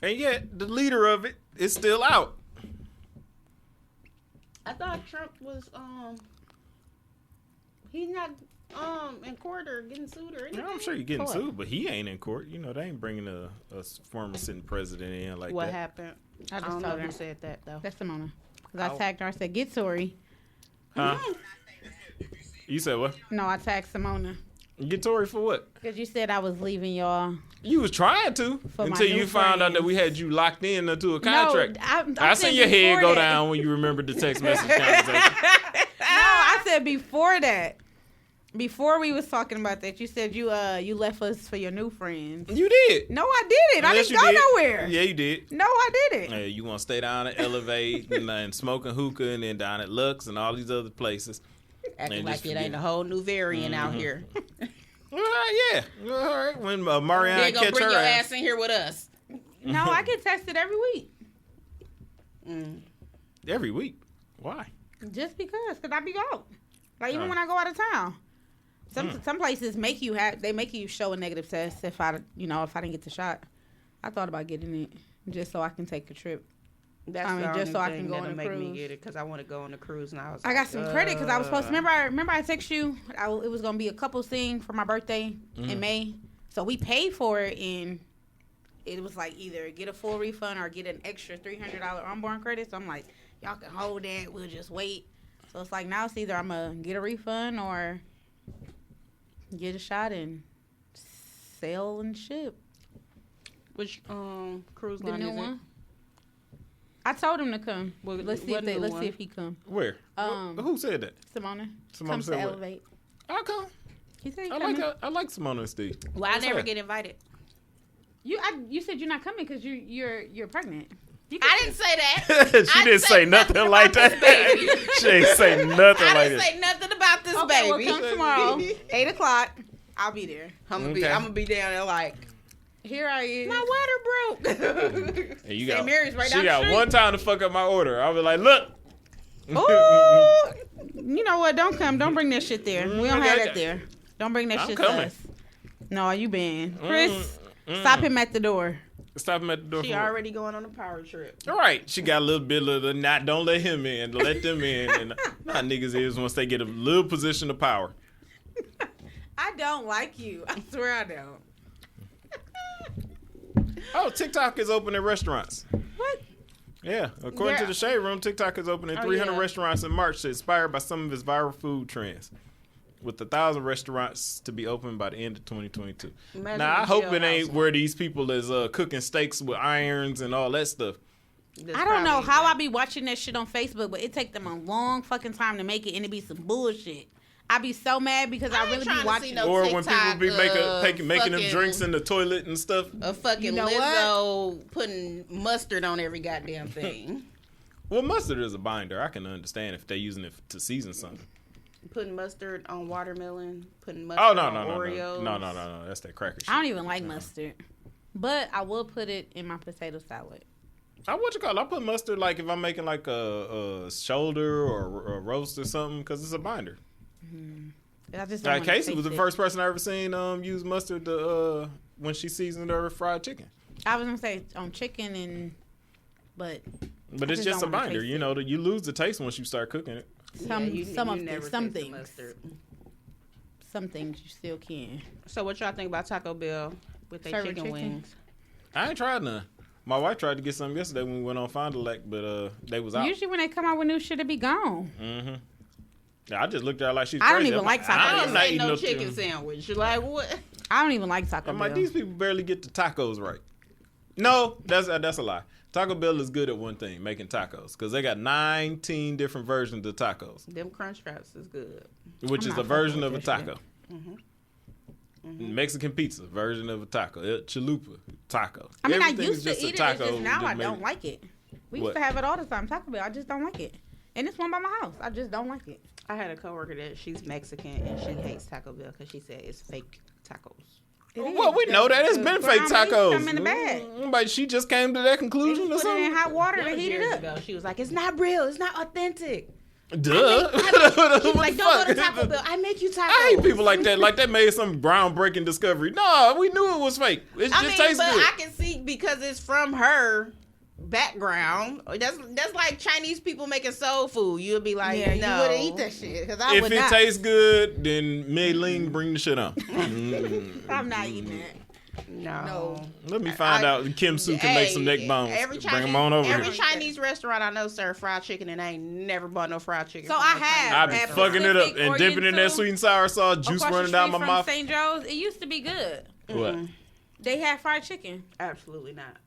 And yet, the leader of it is still out. I thought Trump was, he's not, in court or getting sued or anything. Yeah, I'm sure you're getting What? sued, but he ain't in court. You know, they ain't bringing a former sitting president in like What that. happened? I I just don't know told her. who said that, though. That's Simona. Because Oh. I tagged her. I said, get Tori. Huh? You said what? No, I tagged Simona. Get Tory for what? Because you said I was leaving y'all. You was trying to For my until new you found out that friends. we had you locked in into a contract. No, I seen your head go that. down when you remembered the text message conversation. No, I said before that. Before we was talking about that, you said you left us for your new friends. You did. No, I didn't. I Yes, didn't you go did. nowhere. Yeah, you did. No, I didn't. Yeah, you want to stay down at Elevate and smoking hookah and then down at Lux and all these other places. Acting And like just it ain't forget. a whole new variant out Mhm. here. All right, yeah. All right. When Marianne They gonna catch bring her your ass. ass in here with us. No, I get texted every week. Every week. Why? Just because I be out. Like even Oh. when I go out of town. Some places make you show a negative test if I didn't get the shot. I thought about getting it just so I can take a trip. That's I mean, the just only so I thing can go on that'll a make me cruise. get it because I want to go on a cruise and I was. I got some credit because I was supposed to remember I text you. It was gonna be a couples thing for my birthday in May, so we paid for it, and it was like either get a full refund or get an extra $300 onboard credit. So I'm like, y'all can hold that. We'll just wait. So it's like now it's either I'm gonna get a refund or get a shot and sail and ship. Which cruise The line new is one. I told him to come. Well, let's see what new let's one? see if he come. Where? Who said that? Simona. Simona Come said to what? Elevate. I'll come. He said he I coming. like Simona and Steve. it? Well, I What's never that? get invited. You said you're not coming because you're pregnant. You I didn't say that. She didn't say nothing like that. She ain't say nothing I like didn't that. say nothing about this Okay, baby. well, come tomorrow, 8:00. I'll be there. I'm Okay. gonna be down there like Here I is. my water broke. And you St. got, Mary's right she down the got street. one time to fuck up my order. I'll be like, look. Ooh, you know what? Don't come. Don't bring that shit there. We don't have that there. Don't bring that I'm shit coming. to us. No, you been. Chris, stop him at the door. Stop him at the door. She for what? already going on a power trip. All right, she got a little bit of the not. Don't let him in. Let them in. And how niggas is once they get a little position of power. I don't like you. I swear I don't. Oh, TikTok is open in restaurants. What? Yeah, according to the Shade Room, TikTok is opening 300 yeah. restaurants in March, inspired by some of its viral food trends. With 1,000 restaurants to be open by the end of 2022. Imagine Now, I the hope jail it ain't house where these people is cooking steaks with irons and all that stuff. That's I don't know probably how I like- be watching that shit on Facebook, but it take them a long fucking time to make it, and it be some bullshit. I be so mad because I ain't really trying be to watching. see no Or when people TikTok be making them fucking- drinks in the toilet and stuff. A fucking You know Lizzo putting mustard on every goddamn thing. Well, mustard is a binder. I can understand if they're using it to season something. Putting mustard on watermelon. Putting mustard Oh, no. on Oreos. No. That's that cracker shit. I don't even like mustard, but I will put it in my potato salad. What you call it? I put mustard like if I'm making like a shoulder or a roast or something because it's a binder. I just don't Like wanna Casey was taste the it. first person I ever seen use mustard to, when she seasoned her fried chicken. I was gonna say on chicken but But I it's just just a don't wanna binder. taste You it. know, you lose the taste once you start cooking it. some you of never the, some taste the things mustard. some things you still can. So what y'all think about Taco Bell with their Serving chicken chicken? wings? I ain't tried none. My wife tried to get some yesterday when we went on Fond du Lac, but they was out. Usually when they come out with new shit, it be gone. Mm-hmm. Yeah, I just looked at her like she's I don't crazy. even I'm like Taco Bell. I'm not Ain't eating no no chicken sandwich. You're like, what? I don't even like Taco I'm Bell. like, these people barely get the tacos right. No, that's a lie. Taco Bell is good at one thing, making tacos, because they got 19 different versions of tacos, Them crunch wraps is good. which I'm is not a version fucking of with a that taco. Mexican pizza, version of a taco. Chalupa, taco. I mean, Everything I used is to just a eat it. taco, It's just now I made- don't like it. We What? used to have it all the time. Taco Bell. I just don't like it. And it's one by my house. I just don't like it. I had a coworker that she's Mexican and she hates Taco Bell because she said it's fake tacos. Well, we know that. It's been fake ground beef tacos. come in the bag. But she just came to that conclusion or Put it something? in hot water That to was heat it years up. ago. She was like, it's not real. It's not authentic. Duh. She's What like, the don't go to fuck? Taco Bell. I make you tacos. I hate people like that. Like they made some groundbreaking discovery. No, we knew it was fake. It I just mean, tastes but good. I can see because it's from her background. That's like Chinese people making soul food. You'll be like, Yeah, no. you wouldn't eat that shit because I If would it not. tastes good, then Mei Ling bring the shit on. I'm not eating that. No. Let me find out if Kim Soo can make some neck bones. Every Bring them on over every here. Chinese restaurant I know serve fried chicken, and I ain't never bought no fried chicken. So from I no have. I Chinese be At restaurant. fucking it up Pacific and dipping it in that Oriental, sweet and sour sauce, juice Across the running down my street from mouth. St. Joe's, it used to be good. What? They had fried chicken. Absolutely not.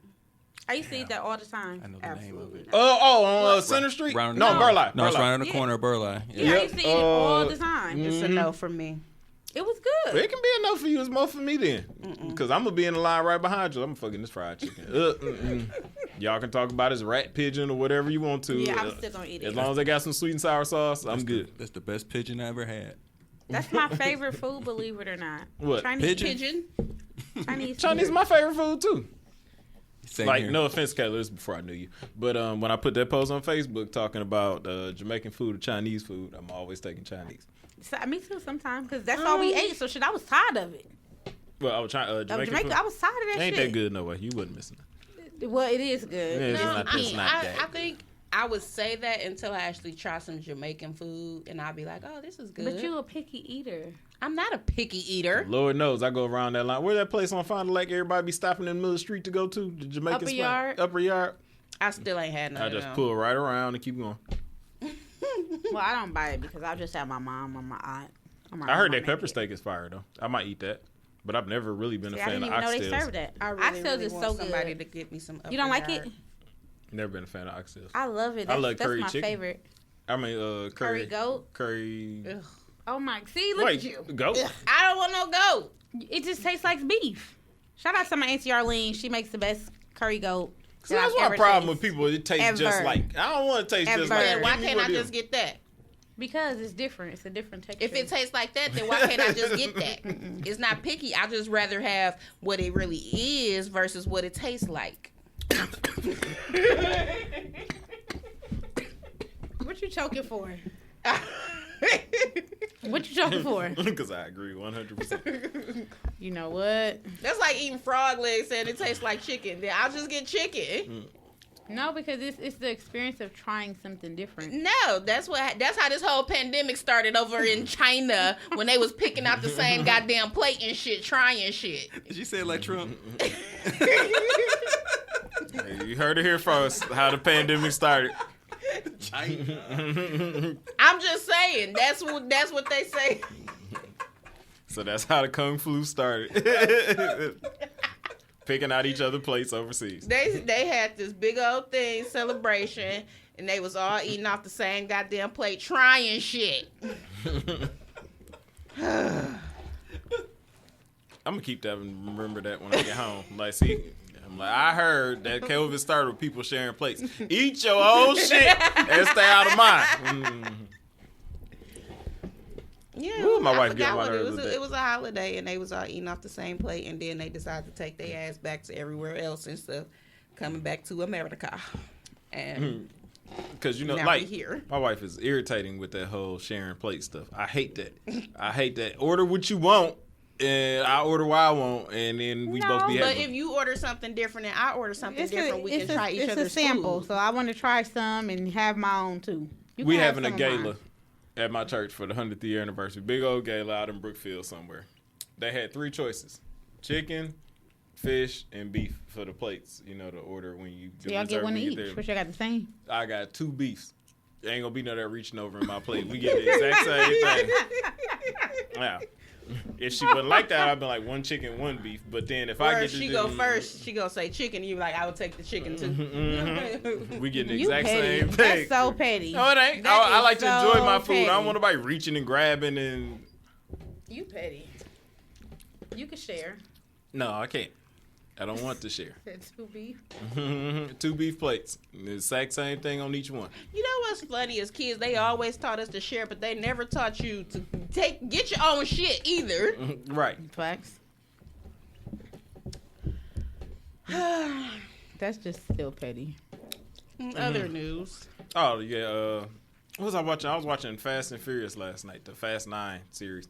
I used to eat that all the time. I know the name of Absolutely it. not. On Center Street? Round- No, Burleigh. No, it's Burleigh. right on the Yeah. corner of Burleigh. Yeah, I Yep. used to eat it all the time. It's a no for me. It was good. It can be enough for you. It's more for me then. Because I'm going to be in the line right behind you. I'm fucking this fried chicken. Y'all can talk about his rat pigeon or whatever you want to. Yeah, I'm still gonna eat it. As long as they got some sweet and sour sauce, I'm good. That's the best pigeon I ever had. That's my favorite food, believe it or not. What? Chinese Pigeon? Chinese. Chinese is my favorite food too. Same Like, here. no offense, Kayla, this is before I knew you. But when I put that post on Facebook talking about Jamaican food or Chinese food, I'm always taking Chinese. So, me too sometimes because that's all we ate. So shit, I was tired of it. Well, I was trying Jamaican food. I was tired of that Ain't shit. that good no way. You wasn't missing it. Well, it is good. Yeah, No, it's not that I think I would say that until I actually try some Jamaican food, and I'll be like, "Oh, this is good." But you a picky eater. I'm not a picky eater. Lord knows, I go around that line. Where that place on Fond du Lake everybody be stopping in the middle of the street to go to? The Jamaican Upper spot? Yard? Upper Yard. I still ain't had none I of just them. pull right around and keep going. Well, I don't buy it because I'll just have my mom or my aunt. I heard that pepper steak is fire, though. I might eat that. But I've never really been a I fan didn't of even know they oxtails. served that. I Oxtails really is want so somebody good. to get me some. You don't like Upper it? Never been a fan of oxtails. I love it. I That's, love curry that's my chicken. favorite. I mean, curry goat. Curry. Ugh. Oh my! See, look Wait, at you. goat? I don't want no goat. It just tastes like beef. Shout out to my auntie Arlene. She makes the best curry goat. See, that's my problem with people. It tastes just Ever. like. I don't want to taste just Ever. like. Then why give me can't what I it just is. get that? Because it's different. It's a different texture. If it tastes like that, then why can't I just get that? It's not picky. I just rather have what it really is versus what it tastes like. What you choking for? What you choking for? Because I agree 100%. You know what? That's like eating frog legs saying it tastes like chicken. Then I'll just get chicken. No, because it's the experience of trying something different. No, that's how this whole pandemic started over in China when they was picking out the same goddamn plate and shit, trying shit. Did you say it like Trump? Hey, you heard it here first. How the pandemic started. I'm just saying that's what they say. So that's how the Kung Flu started. Picking out each other plates overseas. They had this big old thing celebration, and they was all eating off the same goddamn plate, trying shit. I'm gonna keep that and remember that when I get home. Like, see, I'm like, I heard that COVID started with people sharing plates. Eat your old shit and stay out of mine. Yeah, Ooh, my I wife forgot got what one it the was. other day. It was a holiday, and they was all eating off the same plate, and then they decided to take their ass back to everywhere else instead of coming back to America. And Because, you know, now like, we here. my wife is irritating with that whole sharing plate stuff. I hate that. I hate that. Order what you want, and I order what I want, and then we both be But happy. if you order something different and I order something different, we can try each it's other's a sample, food. so I want to try some and have my own too. You We can have having a some of mine. gala at my church for the 100th year anniversary. Big old gala out in Brookfield somewhere. They had 3 choices: chicken, fish, and beef for the plates. You know, to order when you So y'all get one when you each. there. Which I got the same. I got 2 beefs. There ain't gonna be no that reaching over in my plate. We get the exact same thing. Yeah. If she wasn't like that, I'd be like 1 chicken, 1 beef. But then if I Or get she to go do- first, she gonna say chicken. You like, I would take the chicken too. we get the You exact petty. same thing. That's so petty. No, it ain't. That I is like to enjoy so my food. I don't petty. want nobody reaching and grabbing and. You petty. You can share. No, I can't. I don't want to share. That's 2 beef. 2 beef plates. The exact same thing on each one. You know what's funny? As kids, they always taught us to share, but they never taught you to get your own shit either. Right. Facts. That's just still petty. Other news. Oh yeah. What was I watching? I was watching Fast and Furious last night, the Fast 9 series.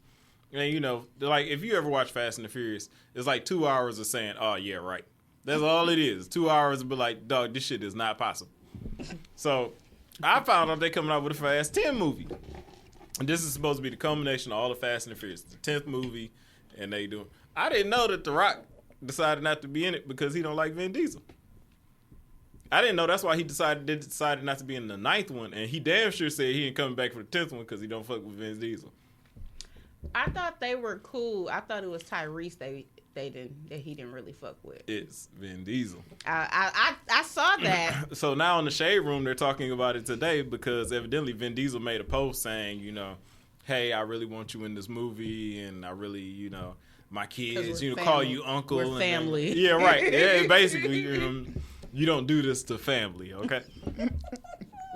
And you know, like if you ever watch Fast and the Furious, it's like 2 hours of saying, "Oh yeah, right." That's all it is. 2 hours of be like, "Dog, this shit is not possible." So I found out they coming out with a Fast 10 movie. And this is supposed to be the culmination of all the Fast and the Furious, the 10th movie, and they do. I didn't know that The Rock decided not to be in it because he don't like Vin Diesel. I didn't know that's why he decided not to be in the 9th one, and he damn sure said he ain't coming back for the 10th one because he don't fuck with Vin Diesel. I thought they were cool. I thought it was Tyrese that he didn't really fuck with. It's Vin Diesel. I saw that. So now in the Shade Room, they're talking about it today because evidently Vin Diesel made a post saying, you know, hey, I really want you in this movie, and I really, you know, my kids, we're call family. you uncle. We're and family. Yeah, right. Yeah, basically, you don't do this to family, okay?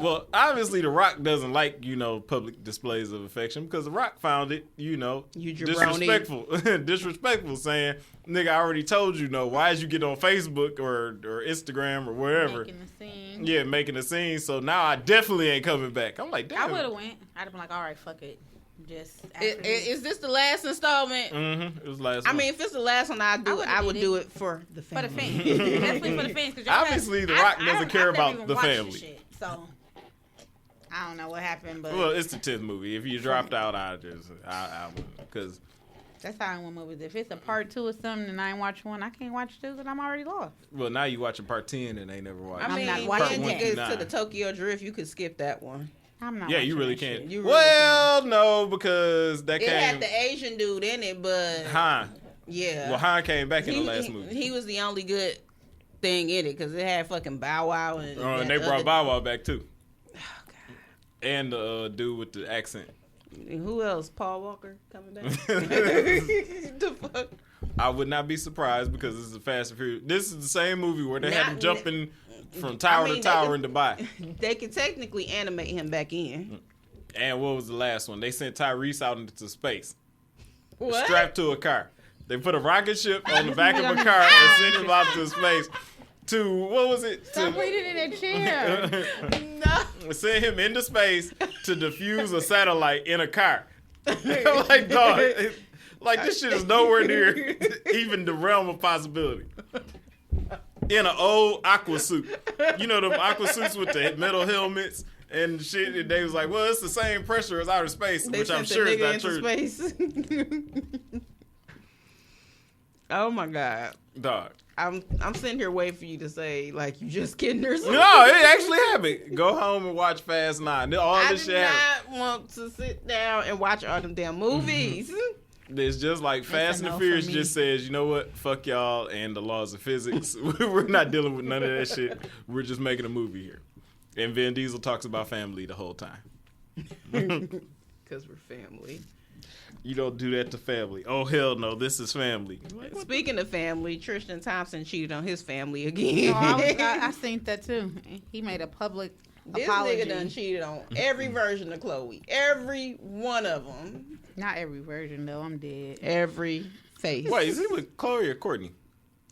Well, obviously, The Rock doesn't like, you know, public displays of affection because The Rock found it, you know, You jabroni. disrespectful, saying, nigga, I already told you, no, why did you get on Facebook or Instagram or wherever? Making a scene. Yeah, making a scene. So now I definitely ain't coming back. I'm like, I damn. would have went. I'd have been like, all right, fuck it. Just Is this the last installment? Mm-hmm. It was last. I one. mean, if it's the last one, I would do it for the for the family. fans. Definitely for the fans. 'Cause y'all Obviously, The Rock doesn't care I've never about even the watched family. Shit, so I don't know what happened, but Well, it's the 10th movie. If you dropped out, I wouldn't, because that's how I win movies. If it's a part 2 or something and I ain't watch 1, I can't watch 2 because I'm already lost. well, now you watching part 10 and they never watched. I mean, not when watching it that. gets Part to 1 the through 9. Tokyo Drift, you could skip that one. I'm not. Yeah, you watching really that can't. shit. You really Well, no, because that It had came. the Asian dude in it, but Han. yeah. Well, Han came back in the last movie. He was the only good thing in it because it had fucking Bow Wow and. And they brought Bow Wow back too. And the dude with the accent. Who else? Paul Walker coming back. The fuck? I would not be surprised because this is a Fast and Furious. This is the same movie where they had him Not- jumping from tower to tower in Dubai. They could technically animate him back in. And what was the last one? They sent Tyrese out into space, What? strapped to a car. They put a rocket ship on the back of a car and sent him out to space. To what was it? Stop reading in that chair. No. Send him into space to defuse a satellite in a car. Like, dog, like this shit is nowhere near even the realm of possibility. In an old aqua suit. You know them aqua suits with the metal helmets and shit. And they was like, well, it's the same pressure as outer space, They which I'm sent the sure is nigga not into true. space. Oh my god. Dog. I'm sitting here waiting for you to say like you just kidding or something. No, it actually happened. Go home and watch Fast 9. All I this do shit happened. not want to sit down and watch all them damn movies. It's just like Fast a and no the Furious for me. just says, you know what? Fuck y'all and the laws of physics. We're not dealing with none of that shit. We're just making a movie here. And Vin Diesel talks about family the whole time. Because we're family. You don't do that to family. Oh, hell no. This is family. Speaking of family, Tristan Thompson cheated on his family again. No, I seen that too. He made a public This apology. nigga done cheated on every version of Chloe. Every one of them. Not every version though. I'm dead. Every face. Wait, is he with Chloe or Courtney?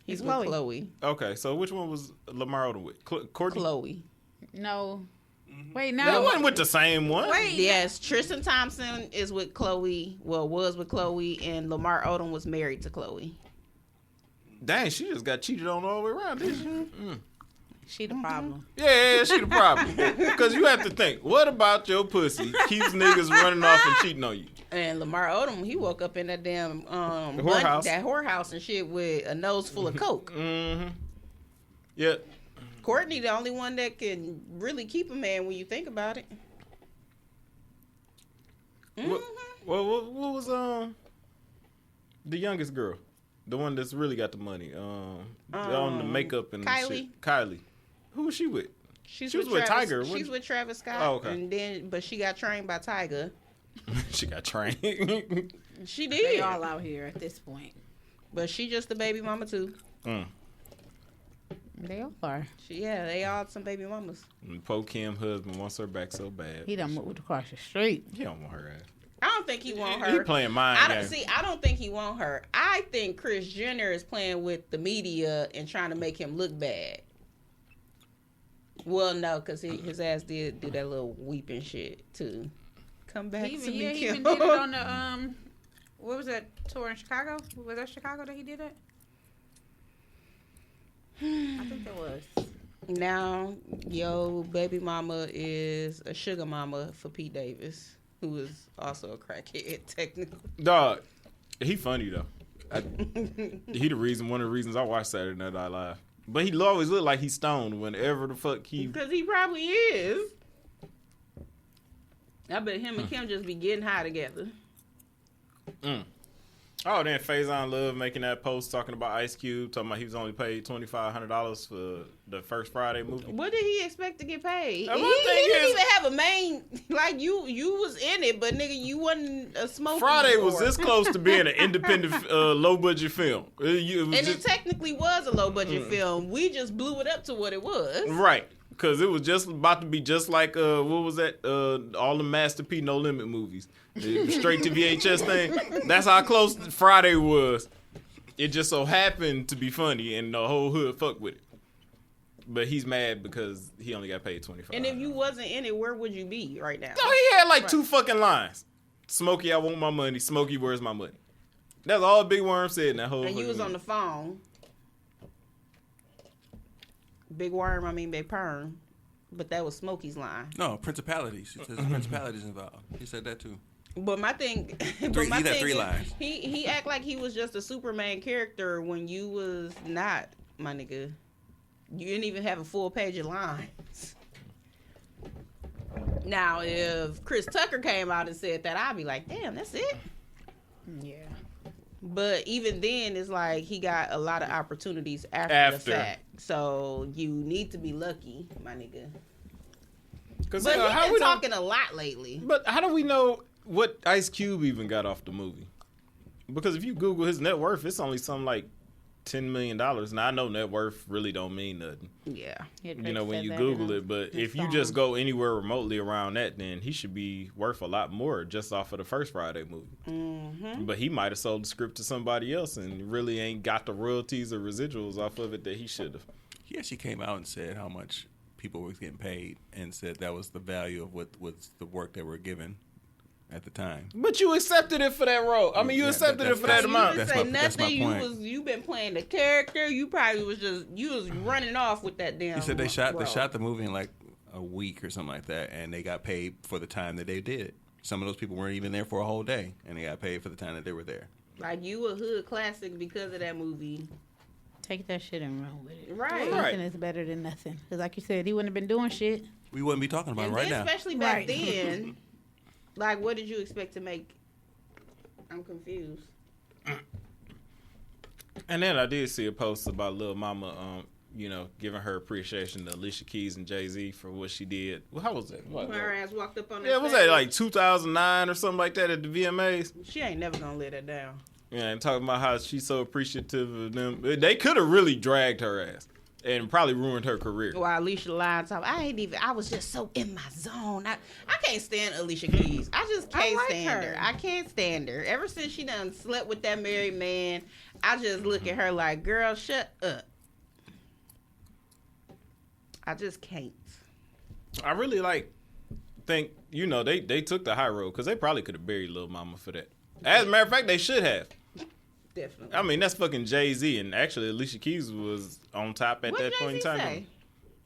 He's Chloe. with Chloe. Okay, so which one was Lamar Odom with? Courtney? Chloe. No. Wait, They no. wasn't with the same one. Wait. Yes, Tristan Thompson is with Chloe. Well, was with Chloe, and Lamar Odom was married to Chloe. Dang, she just got cheated on all the way around, didn't she? Mm. She the problem. Yeah, she the problem. Because you have to think, what about your pussy keeps niggas running off and cheating on you? And Lamar Odom, he woke up in that damn whorehouse. that whorehouse and shit with a nose full of coke. Mm-hmm. Yep. Courtney, the only one that can really keep a man when you think about it. What was the youngest girl? The one that's really got the money. On the makeup and Kylie. shit. Kylie. Who was she with? She was with Tiger, She's wasn't with Travis Scott. Oh, okay. And then, but she got trained by Tiger. She got trained. She They did. all out here at this point. But she just a baby mama too. They all are. They all some baby mamas. And Po Kim husband wants her back so bad. He done moved across the street. He don't want her ass. I don't think he want her. He playing mind games. I don't think he want her. I think Kris Jenner is playing with the media and trying to make him look bad. Well, no, because his ass did do that little weeping shit too. Come back He to even, me, yeah, he Kim. even did it on the what was that tour in Chicago? Was that Chicago that he did it? I think that was. Now, yo, baby mama is a sugar mama for Pete Davis, who is also a crackhead, technically. Dog, he funny though. He one of the reasons I watch Saturday Night Live. But he always look like he's stoned whenever the fuck he. Because he probably is. I bet him and Kim just be getting high together. Oh, then Faison Love making that post talking about Ice Cube, talking about he was only paid $2,500 for the first Friday movie. What did he expect to get paid? Now, He one thing didn't is- even have a main, like you was in it, but nigga, you wasn't a smoker. Friday was before. this close to being an independent, low budget film. It was And just, it technically was a low budget film. We just blew it up to what it was. right. Because it was just about to be just like, what was that? All the Master P No Limit movies. The straight to VHS thing. That's how close Friday was. It just so happened to be funny and the whole hood fucked with it. But he's mad because he only got paid $25. And if you wasn't in it, where would you be right now? No, he had like 2 fucking lines. Smokey, I want my money. Smokey, where's my money? That's all Big Worm said in that whole And you was movie. on the phone. Big Worm, I mean Big Perm. But that was Smokey's line. No, principalities. He says principalities involved. He said that too. But my thing, He got 3 is, lines. He act like he was just a Superman character when you was not, my nigga. You didn't even have a full page of lines. Now, if Chris Tucker came out and said that, I'd be like, damn, that's it. Yeah. But even then, it's like he got a lot of opportunities after. The fact. So you need to be lucky, my nigga. Cause But how he's we been don't- talking a lot lately. But how do we know what Ice Cube even got off the movie? Because if you Google his net worth, it's only something like $10 million. Now I know net worth really don't mean nothing. Yeah. You know, when you Google it, but if you just go anywhere remotely around that, then he should be worth a lot more just off of the first Friday movie. Mm-hmm. But he might have sold the script to somebody else and really ain't got the royalties or residuals off of it that he should have. He actually came out and said how much people were getting paid and said that was the value of what was the work they were given at the time. But you accepted it for that role. I mean, you Yeah, accepted it for that's- that amount. You didn't That's say my- that's my nothing. point. You been playing the character. You probably was running off with that damn. He said they shot role. the movie in like a week or something like that, and they got paid for the time that they did it. Some of those people weren't even there for a whole day, and they got paid for the time that they were there. Like you a hood classic because of that movie. Take that shit and run with it. Right. Nothing is better than nothing. Because like you said, he wouldn't have been doing shit. We wouldn't be talking about And it right then, now. especially back Right. then, like what did you expect to make? I'm confused. And then I did see a post about Lil Mama, giving her appreciation to Alicia Keys and Jay-Z for what she did. Well, how was that? What? Her ass walked up on. Yeah, was that like 2009 or something like that at the VMAs? She ain't never gonna let that down. Yeah, and talking about how she's so appreciative of them. They could have really dragged her ass and probably ruined her career. While Alicia lied, I was just so in my zone. I can't stand Alicia Keys. I just can't like stand her. her. I can't stand her. Ever since she done slept with that married man, I just look at her like, girl, shut up. I just can't. I really think they took the high road because they probably could have buried Lil Mama for that. As a matter of fact, they should have. Definitely. I mean, that's fucking Jay-Z, and actually Alicia Keys was on top at What that point in time. Say?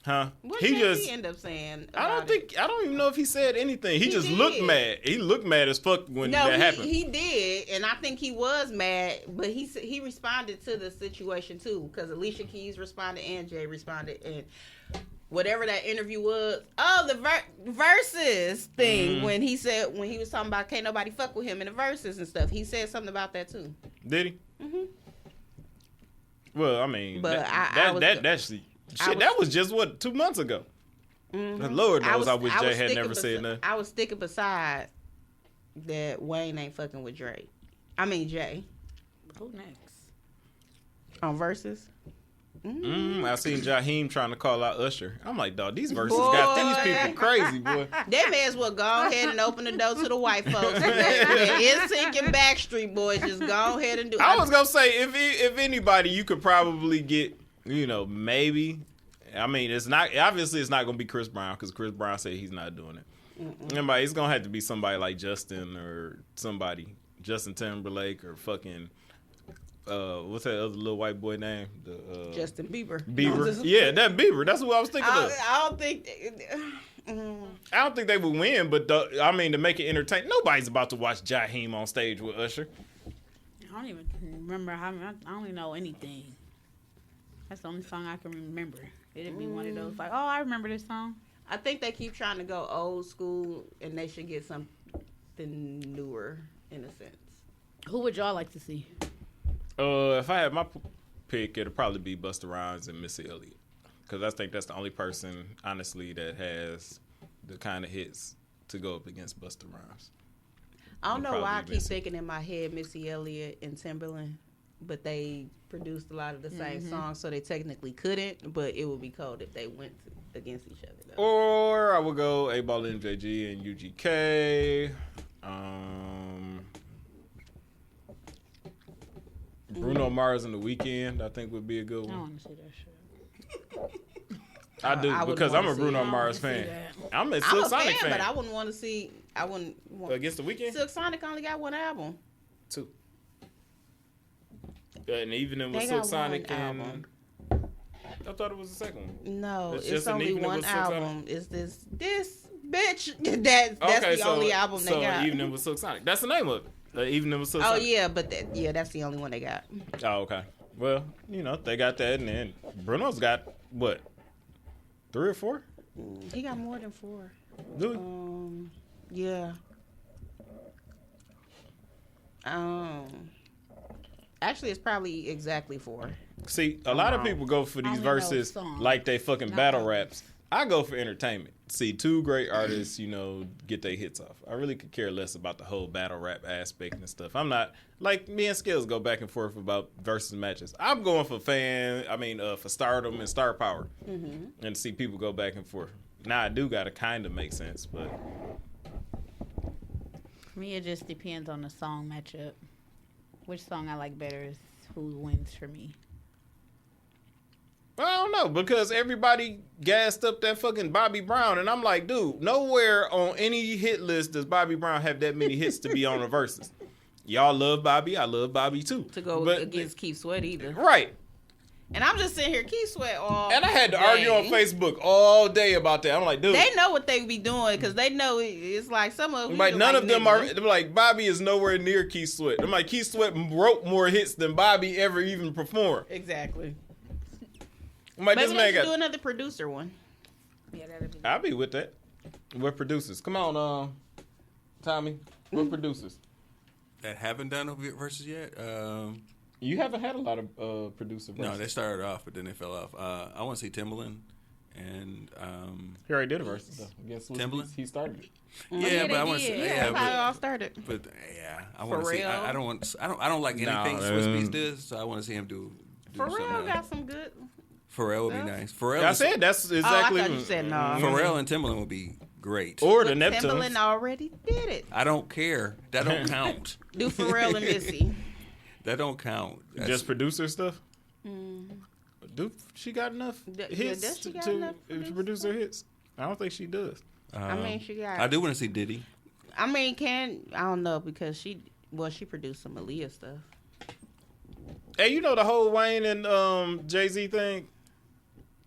Huh? What He did just he end up saying? I don't even know if he said anything. He just looked did. mad. He looked mad as fuck when that happened. He did, and I think he was mad, but he responded to the situation too, because Alicia Keys responded and Jay responded, and whatever that interview was, the verses thing, when he was talking about can't nobody fuck with him in the verses and stuff, he said something about that too. Did he? Mm-hmm. Well, I mean, But that was just 2 months ago. Mm-hmm. Lord knows I wish Jay had never said nothing. I was sticking beside that Wayne ain't fucking with Drake. I mean Jay. Who next? On verses. I seen Jaheim trying to call out Usher. I'm like, dog, these verses Boy. got these people crazy, boy. They may as well go ahead and open the door to the white folks. NSYNC and Backstreet Boys, just go ahead and do it. I was gonna say if anybody, you could probably get, maybe. I mean, it's not gonna be Chris Brown because Chris Brown said he's not doing it. It's gonna have to be somebody like Justin or Justin Timberlake or fucking. What's that other little white boy name? Justin Bieber. Bieber. Yeah, that Bieber. That's what I was thinking of. I don't think. I don't think they would win, but to make it entertaining, nobody's about to watch Jaheim on stage with Usher. I don't even remember I don't even know anything. That's the only song I can remember. It'd be one of those like, oh, I remember this song. I think they keep trying to go old school, and they should get something newer in a sense. Who would y'all like to see? If I had my pick, it'd probably be Busta Rhymes and Missy Elliott, because I think that's the only person, honestly, that has the kind of hits to go up against Busta Rhymes. I don't know It'd why I probably be keep Missy. thinking in my head Missy Elliott and Timberland, but they produced a lot of the same songs, so they technically couldn't. But it would be cold if they went against each other, though. Or I would go 8Ball MJG and UGK. Bruno Mars and The Weeknd, I think would be a good I don't one. want to see that shit. I do I wouldn't because I'm wanna a see Bruno it. Mars I don't fan. wanna see I'm a I'm Silk a Sonic fan, fan. but I wouldn't want to see. I wouldn't. Against the Weeknd? Silk Sonic only got one album. 2. And even with They Silk got Sonic one and album. I thought it was the second one. No, It's it's just an only Evening one with Silk Sonic? album. It's this bitch. That's the only album they got. Evening with Silk Sonic. That's the name of it. Evening with Silk Oh Sonic. yeah, but that's the only one they got. Oh, okay. Well, they got that, and then Bruno's got what? 3 or 4? He got more than 4. Do he? Yeah. Actually, it's probably exactly 4. See, a lot of people go for these only know verses songs, like they fucking not battle albums. raps. I go for entertainment. See, 2 great artists, get their hits off. I really could care less about the whole battle rap aspect and stuff. I'm not, like, me and Skills go back and forth about versus matches. I'm going for for stardom and star power. Mm-hmm. And see people go back and forth. Now, I do got to kind of make sense, but. For me, it just depends on the song matchup. Which song I like better is who wins for me. I don't know, because everybody gassed up that fucking Bobby Brown, and I'm like, dude, nowhere on any hit list does Bobby Brown have that many hits to be on the verses. Y'all love Bobby, I love Bobby too. To go against Keith Sweat either. Right. And I'm just sitting here, Keith Sweat all And I had to day. argue on Facebook all day about that. I'm like, dude. They know what they be doing because they know it's like some of them. Like, none of them are, they're like, Bobby is nowhere near Keith Sweat. I'm like, Keith Sweat wrote more hits than Bobby ever even performed. Exactly. I'm like, Maybe this they man should do got. another producer one. Yeah, that'd be. I'll be with that. What producers? Come on, Tommy. What producers? That haven't done a versus yet. You haven't had a lot of producer verses. No, they started off, but then they fell off. I want to see Timbaland and He already did a verse though. Against Timbaland? He started it. yeah, but I want to did. see. Yeah, That's how it but, all started. but yeah, I want to see. Pharrell? I don't want. I don't like anything No, Swiss Beats does, so I want to see him do. Pharrell something got else. some good. Pharrell would be nice. Pharrell. I is- said that's exactly. Oh, I thought you said no. Pharrell and Timbaland would be great. Or the But Neptunes. Timbaland already did it. I don't care. That don't count. Do Pharrell and Missy. That don't count. That's- Just producer stuff. Do she got enough hits does she got to enough produce her hits? I don't think she does. I mean, she got. I do want to see Diddy. I mean, I don't know because she produced some Aaliyah stuff. Hey, the whole Wayne and Jay-Z thing?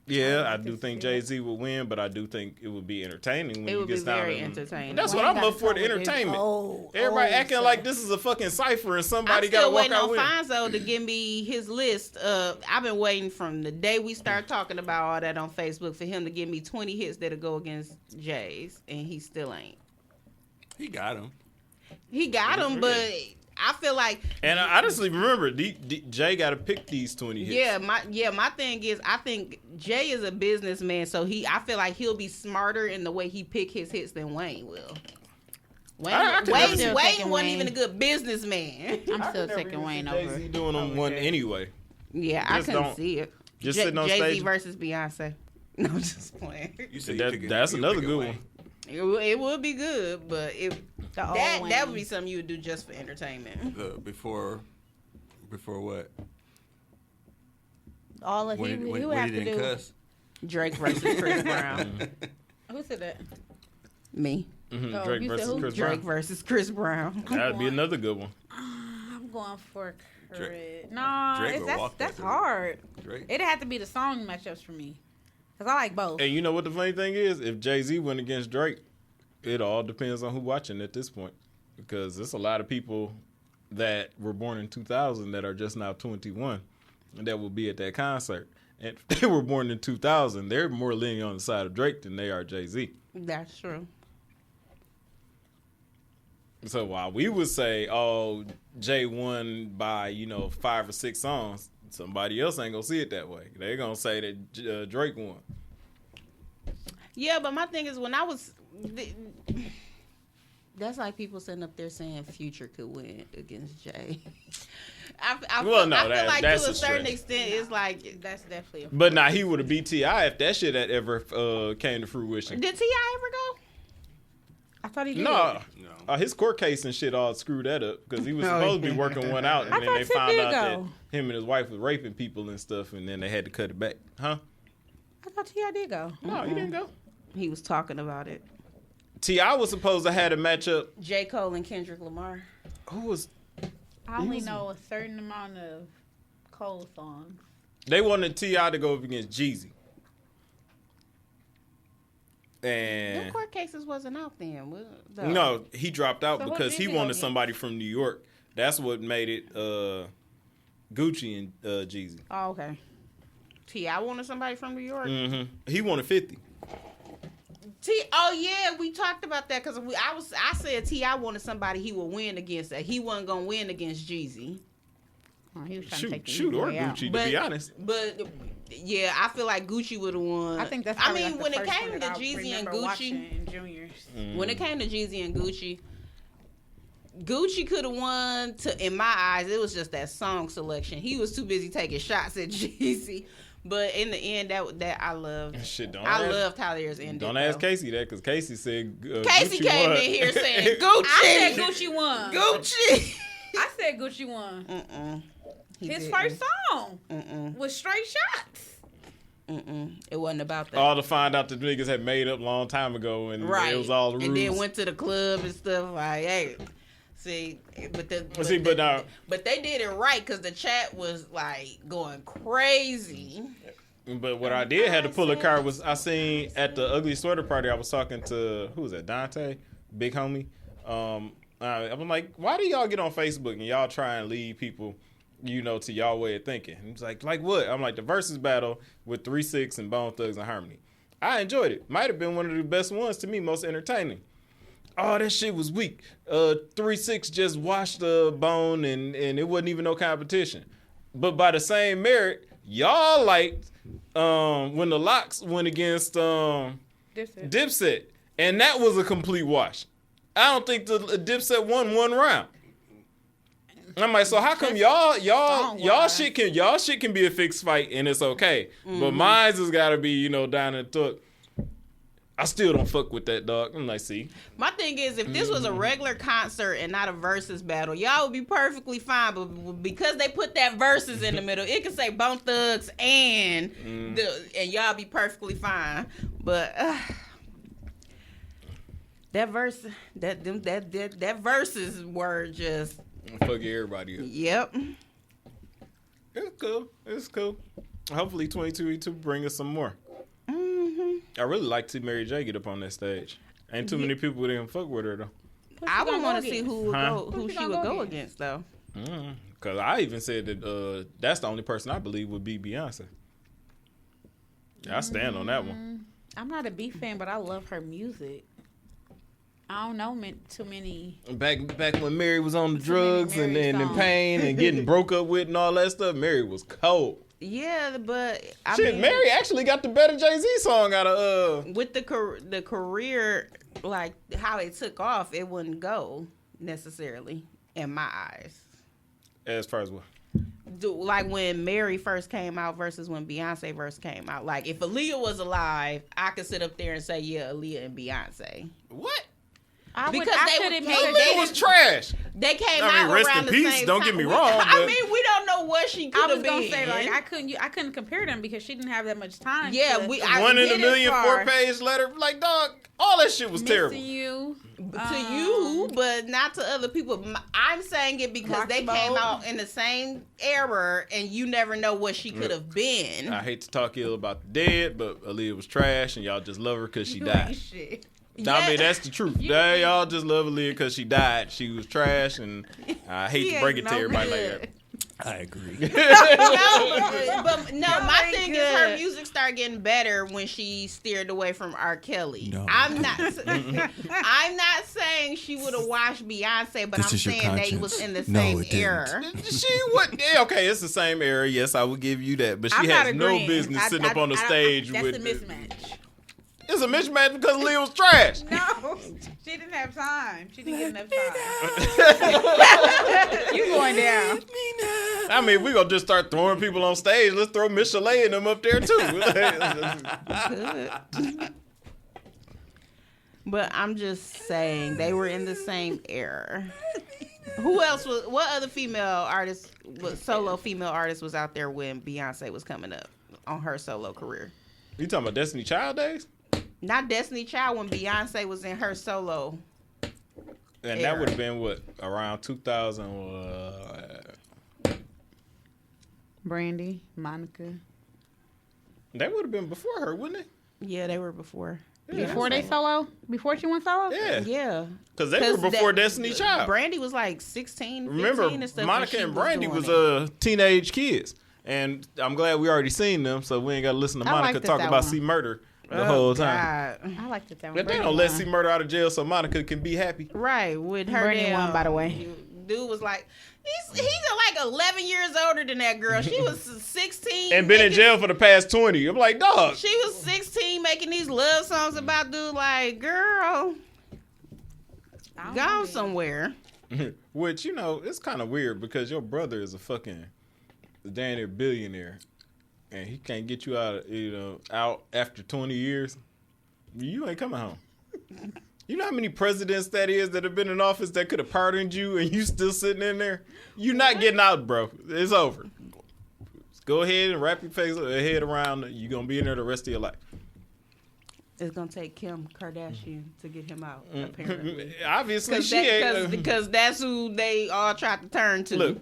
Yeah, I do think Jay-Z will win, but I do think it would be entertaining when It he would be gets down very to entertaining. That's Wayne what I'm gotta up for, the come with his entertainment. old Everybody acting stuff. like this is a fucking cipher and somebody I'm got to still walk waiting out on with it. Fonzo to give me his list. I've been waiting from the day we start talking about all that on Facebook for him to give me 20 hits that'll go against Jay's, and he still ain't. He got him. He got him, but I feel like And I honestly remember, Jay got to pick these 20 hits. my thing is I think Jay is a businessman, so I feel like he'll be smarter in the way he pick his hits than Wayne will. I could never see- Wayne Wayne. wasn't even a good businessman. I'm still taking Wayne Jay-Z over. doing them one anyway. Yeah, I Just couldn't don't- see it. just sitting on Jay-Z stage. versus Beyonce. No, I'm just playing. You said That's another good one. It would be good, but The old that Wayne. would be something you would do just for entertainment. Before what? All of When he he would have to didn't do. cuss. Drake versus Chris Brown. Who said that? Me. Oh, Drake you said versus who? Chris Drake Brown. versus Chris Brown. That'd be another good one. I'm going for Drake- Chris. No, Drake would walk that that's dude. hard. Drake. It'd have to be the song matchups for me, cause I like both. And you know what the funny thing is? If Jay-Z went against Drake, it all depends on who's watching at this point. Because there's a lot of people that were born in 2000 that are just now 21 and that will be at that concert. And if they were born in 2000, they're more leaning on the side of Drake than they are Jay-Z. That's true. So while we would say, oh, Jay won by, 5 or 6 songs, somebody else ain't going to see it that way. They're going to say that Drake won. Yeah, but my thing is when I was... That's like people sitting up there saying Future could win against Jay. I feel like that's to a a certain stretch. extent, it's like... That's definitely. But now he would have beat T.I. if that shit had ever came to fruition. Did T.I. ever go? I thought he did. No. No. His court case and shit all screwed that up because he was Oh, supposed to yeah. be working one out, and I then thought they Tip found did out that go. him and his wife was raping people and stuff, and then they had to cut it back. Huh? I thought T.I. did go. No, he didn't go. He was talking about it. T.I. was supposed to have a matchup. J. Cole and Kendrick Lamar. Who was? I only know a certain amount of Cole songs. They wanted T.I. to go up against Jeezy. The And court cases wasn't out then. no, he dropped out So who because did he he go wanted against? somebody from New York. That's what made it Gucci and Jeezy. Oh, okay. T.I. wanted somebody from New York. Hmm He wanted 50. Oh yeah, we talked about that because I said T.I. wanted somebody he would win against. That he wasn't gonna win against Jeezy. Oh, he was trying to take the Shoot, easy or way out. Gucci, But- to be honest. But yeah, I feel like Gucci would have won. I think that's. I Probably mean, like when the it first came one to that I Jeezy and remember Gucci, watching in juniors. when it came to Jeezy and Gucci could have won. In my eyes, it was just that song selection. He was too busy taking shots at Jeezy. But in the end, that I loved. Shit, Loved how theirs ended. Don't though. ask Casey that because Casey said Casey Gucci came won. in here saying Gucci. I said Gucci won. Gucci. I said Gucci won. His first song was straight shots. It wasn't about that. All to find out the niggas had made up a long time ago and Right. it was all rules. And then went to the club and stuff like, hey, but they did it right because the chat was like going crazy. But what I did have to pull a card was I seen at the Ugly Sweater party, I was talking to, who was that, Dante? Big homie. I'm like, why do y'all get on Facebook and y'all try and lead people, to y'all way of thinking? And he's like what? I'm like, the versus battle with 3-6 and Bone Thugs and Harmony. I enjoyed it. Might have been one of the best ones to me, most entertaining. Oh, that shit was weak. 3-6 just washed the Bone and it wasn't even no competition. But by the same merit, y'all liked when the Locks went against Dipset. And that was a complete wash. I don't think the Dipset won one round. I'm like, so how come y'all shit can be a fixed fight and it's okay, but mine's has got to be down in the tuck. I still don't fuck with that, dog. I'm like, see. My thing is, if this was a regular concert and not a versus battle, y'all would be perfectly fine. But because they put that versus in the middle, it could say Bone Thugs and y'all be perfectly fine. But that versus word just fuck everybody up. Yep. It's cool. Hopefully 2022 bring us some more. I really like to Mary J get up on that stage. Ain't too many people that even fuck with her though. I would want to see who Who she would go against though. Cause I even said that that's the only person I believe would be Beyonce. I stand on that one. I'm not a B fan, but I love her music. I don't know too many. Back when Mary was on the drugs and Mary in songs. pain and getting broke up with and all that stuff, Mary was cold. Yeah, but I Shit, mean, Mary actually got the better Jay-Z song out of with the career, like how it took off, it wouldn't go necessarily in my eyes. as far as what? Like when Mary first came out versus when Beyonce first came out. Like if Aaliyah was alive, I could sit up there and say, yeah, Aaliyah and Beyonce. What? Because Aaliyah was trash. They came I mean, out rest around in the peace, same don't time. get me wrong, I but- mean, we don't know what she I could was have gonna been. say like I couldn't compare them because she didn't have that much time. Yeah, to- One in a get million as far. 4-page letter. Like, dog, all that shit was Missing terrible. You to you, but not to other people. I'm saying it because Rock they the came boat. out in the same era, and you never know what she could have been. I hate to talk ill about the dead, but Aaliyah was trash, and y'all just love her because she You died. ain't shit. I mean, that's the truth. Y'all just love Aaliyah because she died. She was trash, and I hate She to break it ain't to no everybody good. like that. I agree. My ain't thing is her good. music started getting better when she steered away from R. Kelly. No. I'm not saying she would have watched Beyonce, but This I'm is your saying they conscience. was in the No, same it didn't. era. She would. Okay, it's the same era. Yes, I will give you that. But she I'm not has no agreeing. business sitting up on the I- stage that's with. a mismatch. It's a mismatch because Aaliyah was trash. No, she didn't have time. She didn't get enough time. You going down? I mean, we gonna just start throwing people on stage. Let's throw Miss Chalet and them up there too. But I'm just saying they were in the same era. Who else was? What other female artist, solo female artist, was out there when Beyonce was coming up on her solo career? You talking about Destiny Child days? Not Destiny Child when Beyonce was in her solo. And that would have been what, around 2000. Brandy, Monica. That would have been before her, wouldn't it? Yeah, they were before. Yeah. Before they solo? Before she went solo? Yeah. Yeah. Because they were before Destiny Child. Brandy was like 16, 15 Remember, and stuff. Monica when she and Brandy doing was it. teenage kids. And I'm glad we already seen them, so we ain't got to listen to I Monica liked talk that about one. C Murder the Oh, whole time. God. I liked it that one. But they Brandy don't let won. C Murder out of jail so Monica can be happy. Right, with her Brandy damn, won, by the way. Dude was like, he's like 11 years older than that girl. She was 16. And been in making- jail for the past 20. I'm like, dog. She was 16 making these love songs about dude like, girl, I don't gone know. somewhere. Which, you know, it's kind of weird because your brother is a fucking damn near billionaire. And he can't get you out after 20 years. You ain't coming home. You know how many presidents that is that have been in office that could have pardoned you and you still sitting in there? You're not getting out, bro. It's over. Go ahead and wrap your head around. You're going to be in there the rest of your life. It's gonna take Kim Kardashian to get him out, apparently. Obviously, she ain't. Because that's who they all tried to turn to. Look,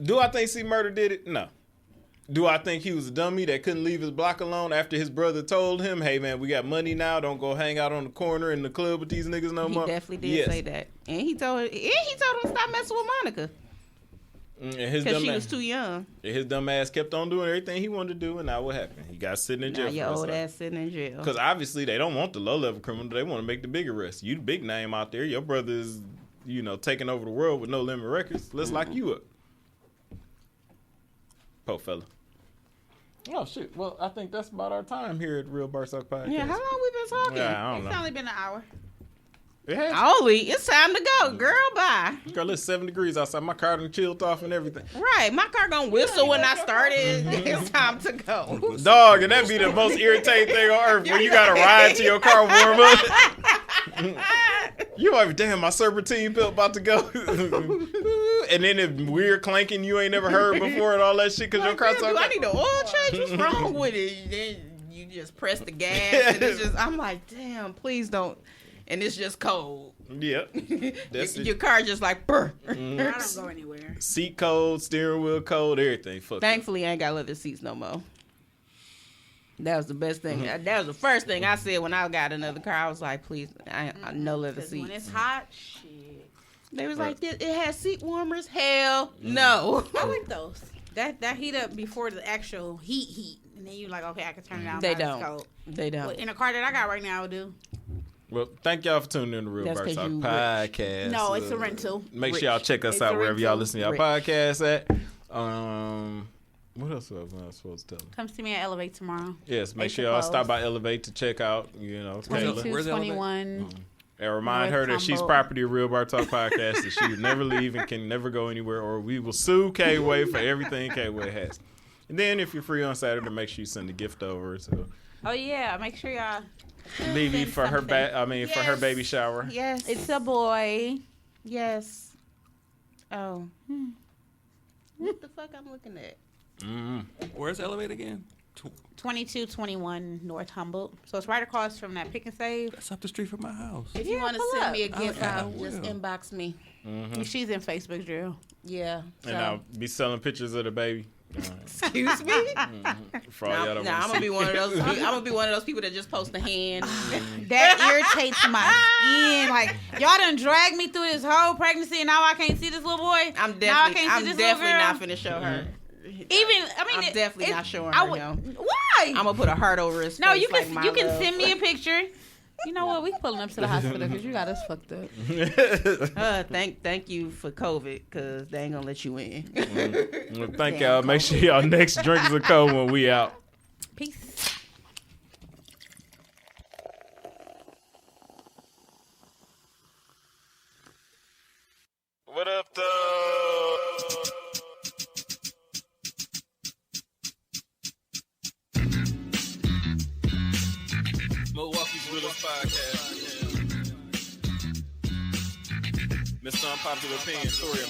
do I think C Murder did it? No. Do I think he was a dummy that couldn't leave his block alone after his brother told him, hey, man, we got money now. Don't go hang out on the corner in the club with these niggas no He more? definitely did Yes. say that, and he told him to stop messing with Monica And his because dumb she ass, was too young. his dumb ass kept on doing everything he wanted to do, and now what happened? He got sitting in Now jail your for old us. ass sitting in jail. Because obviously they don't want the low-level criminal. They want to make the big arrest. You the big name out there. Your brother is, taking over the world with no limit records. Let's lock you up. Po fella. Oh, shit. Well, I think that's about our time here at Real Bar Talk Podcast. Yeah, how long we been talking? Yeah, I don't It's know. only been an hour. It has. Only it's time to go, girl. Bye. Girl, it's 7 degrees outside. My car done chilled off and everything. Right, my car gonna whistle when I started. It's time to go. Dog, and that'd be the most irritating thing on earth when you gotta ride to your car warm up. You like, damn, my serpentine belt about to go. And then the weird clanking you ain't never heard before and all that shit because your car's Do I need an oil change? What's wrong with it? Then you just press the gas, and it's just. I'm like, damn, please don't. And it's just cold. Yep. That's Your it. car just like burr. I don't go anywhere. Seat cold, steering wheel cold, everything. Fuck. Thankfully, I ain't got leather seats no more. That was the best thing. That was the first thing I said when I got another car. I was like, please, I no leather 'Cause when seats. it's hot, shit. They was like, it has seat warmers. Hell no. I like those. That heat up before the actual heat. And then you like, okay, I can turn it down. They by the don't. scope. They don't. But in a car that I got right now, I do. Well, thank y'all for tuning in to Real That's Bar 'cause Talk you Podcast. No, it's a rental. Make Rich. sure y'all check us It's out a wherever y'all rental. listen to y'all Rich. podcasts at. What else was I supposed to tell them? Come see me at Elevate tomorrow. Yes, make Eight sure to y'all close. stop by Elevate to check out, Taylor. Where's Elevate? 2221. And remind North her that she's Humboldt. property of Real Bar Talk Podcast, that she would never leave and can never go anywhere, or we will sue K-Way for everything K-Way has. And then if you're free on Saturday, make sure you send a gift over to Oh, yeah. Make sure y'all. Levy Send for her something. for her Yes. baby shower. Yes. It's a boy. yes. Oh. What the fuck I'm looking at? Where's Elevate again? 2221 North Humboldt. So it's right across from that Pick and Save. That's up the street from my house. If you Yeah, want to pull send up. me a gift, I just will. inbox me. She's in Facebook drill. Yeah. And I'll be selling pictures of the baby. Excuse me. For all y'all that Nah, I'm wanna gonna see. be one of those. I'm gonna be one of those people that just post a hand. That irritates my skin. Like, y'all done dragged me through this whole pregnancy and now I can't see this little boy. I'm Now I definitely, can't see I'm this definitely little not girl. finna show her. I'm definitely not showing I her, would- no. Why? I'm gonna put a heart over his No, face. you can like my you can love. send me a picture. You know what? We pulling up to the hospital because you got us fucked up. Thank you for COVID, cause they ain't gonna let you in. Well, thank y'all. Make sure y'all next drink is a cold when we out. Peace. What up, though? Milwaukee's realest podcast. Mr. Unpopular Opinion, story.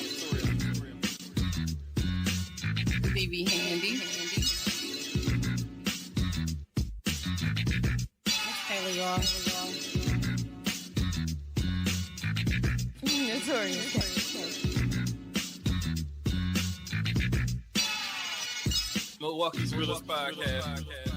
BB Handy. y'all. Milwaukee's realest podcast.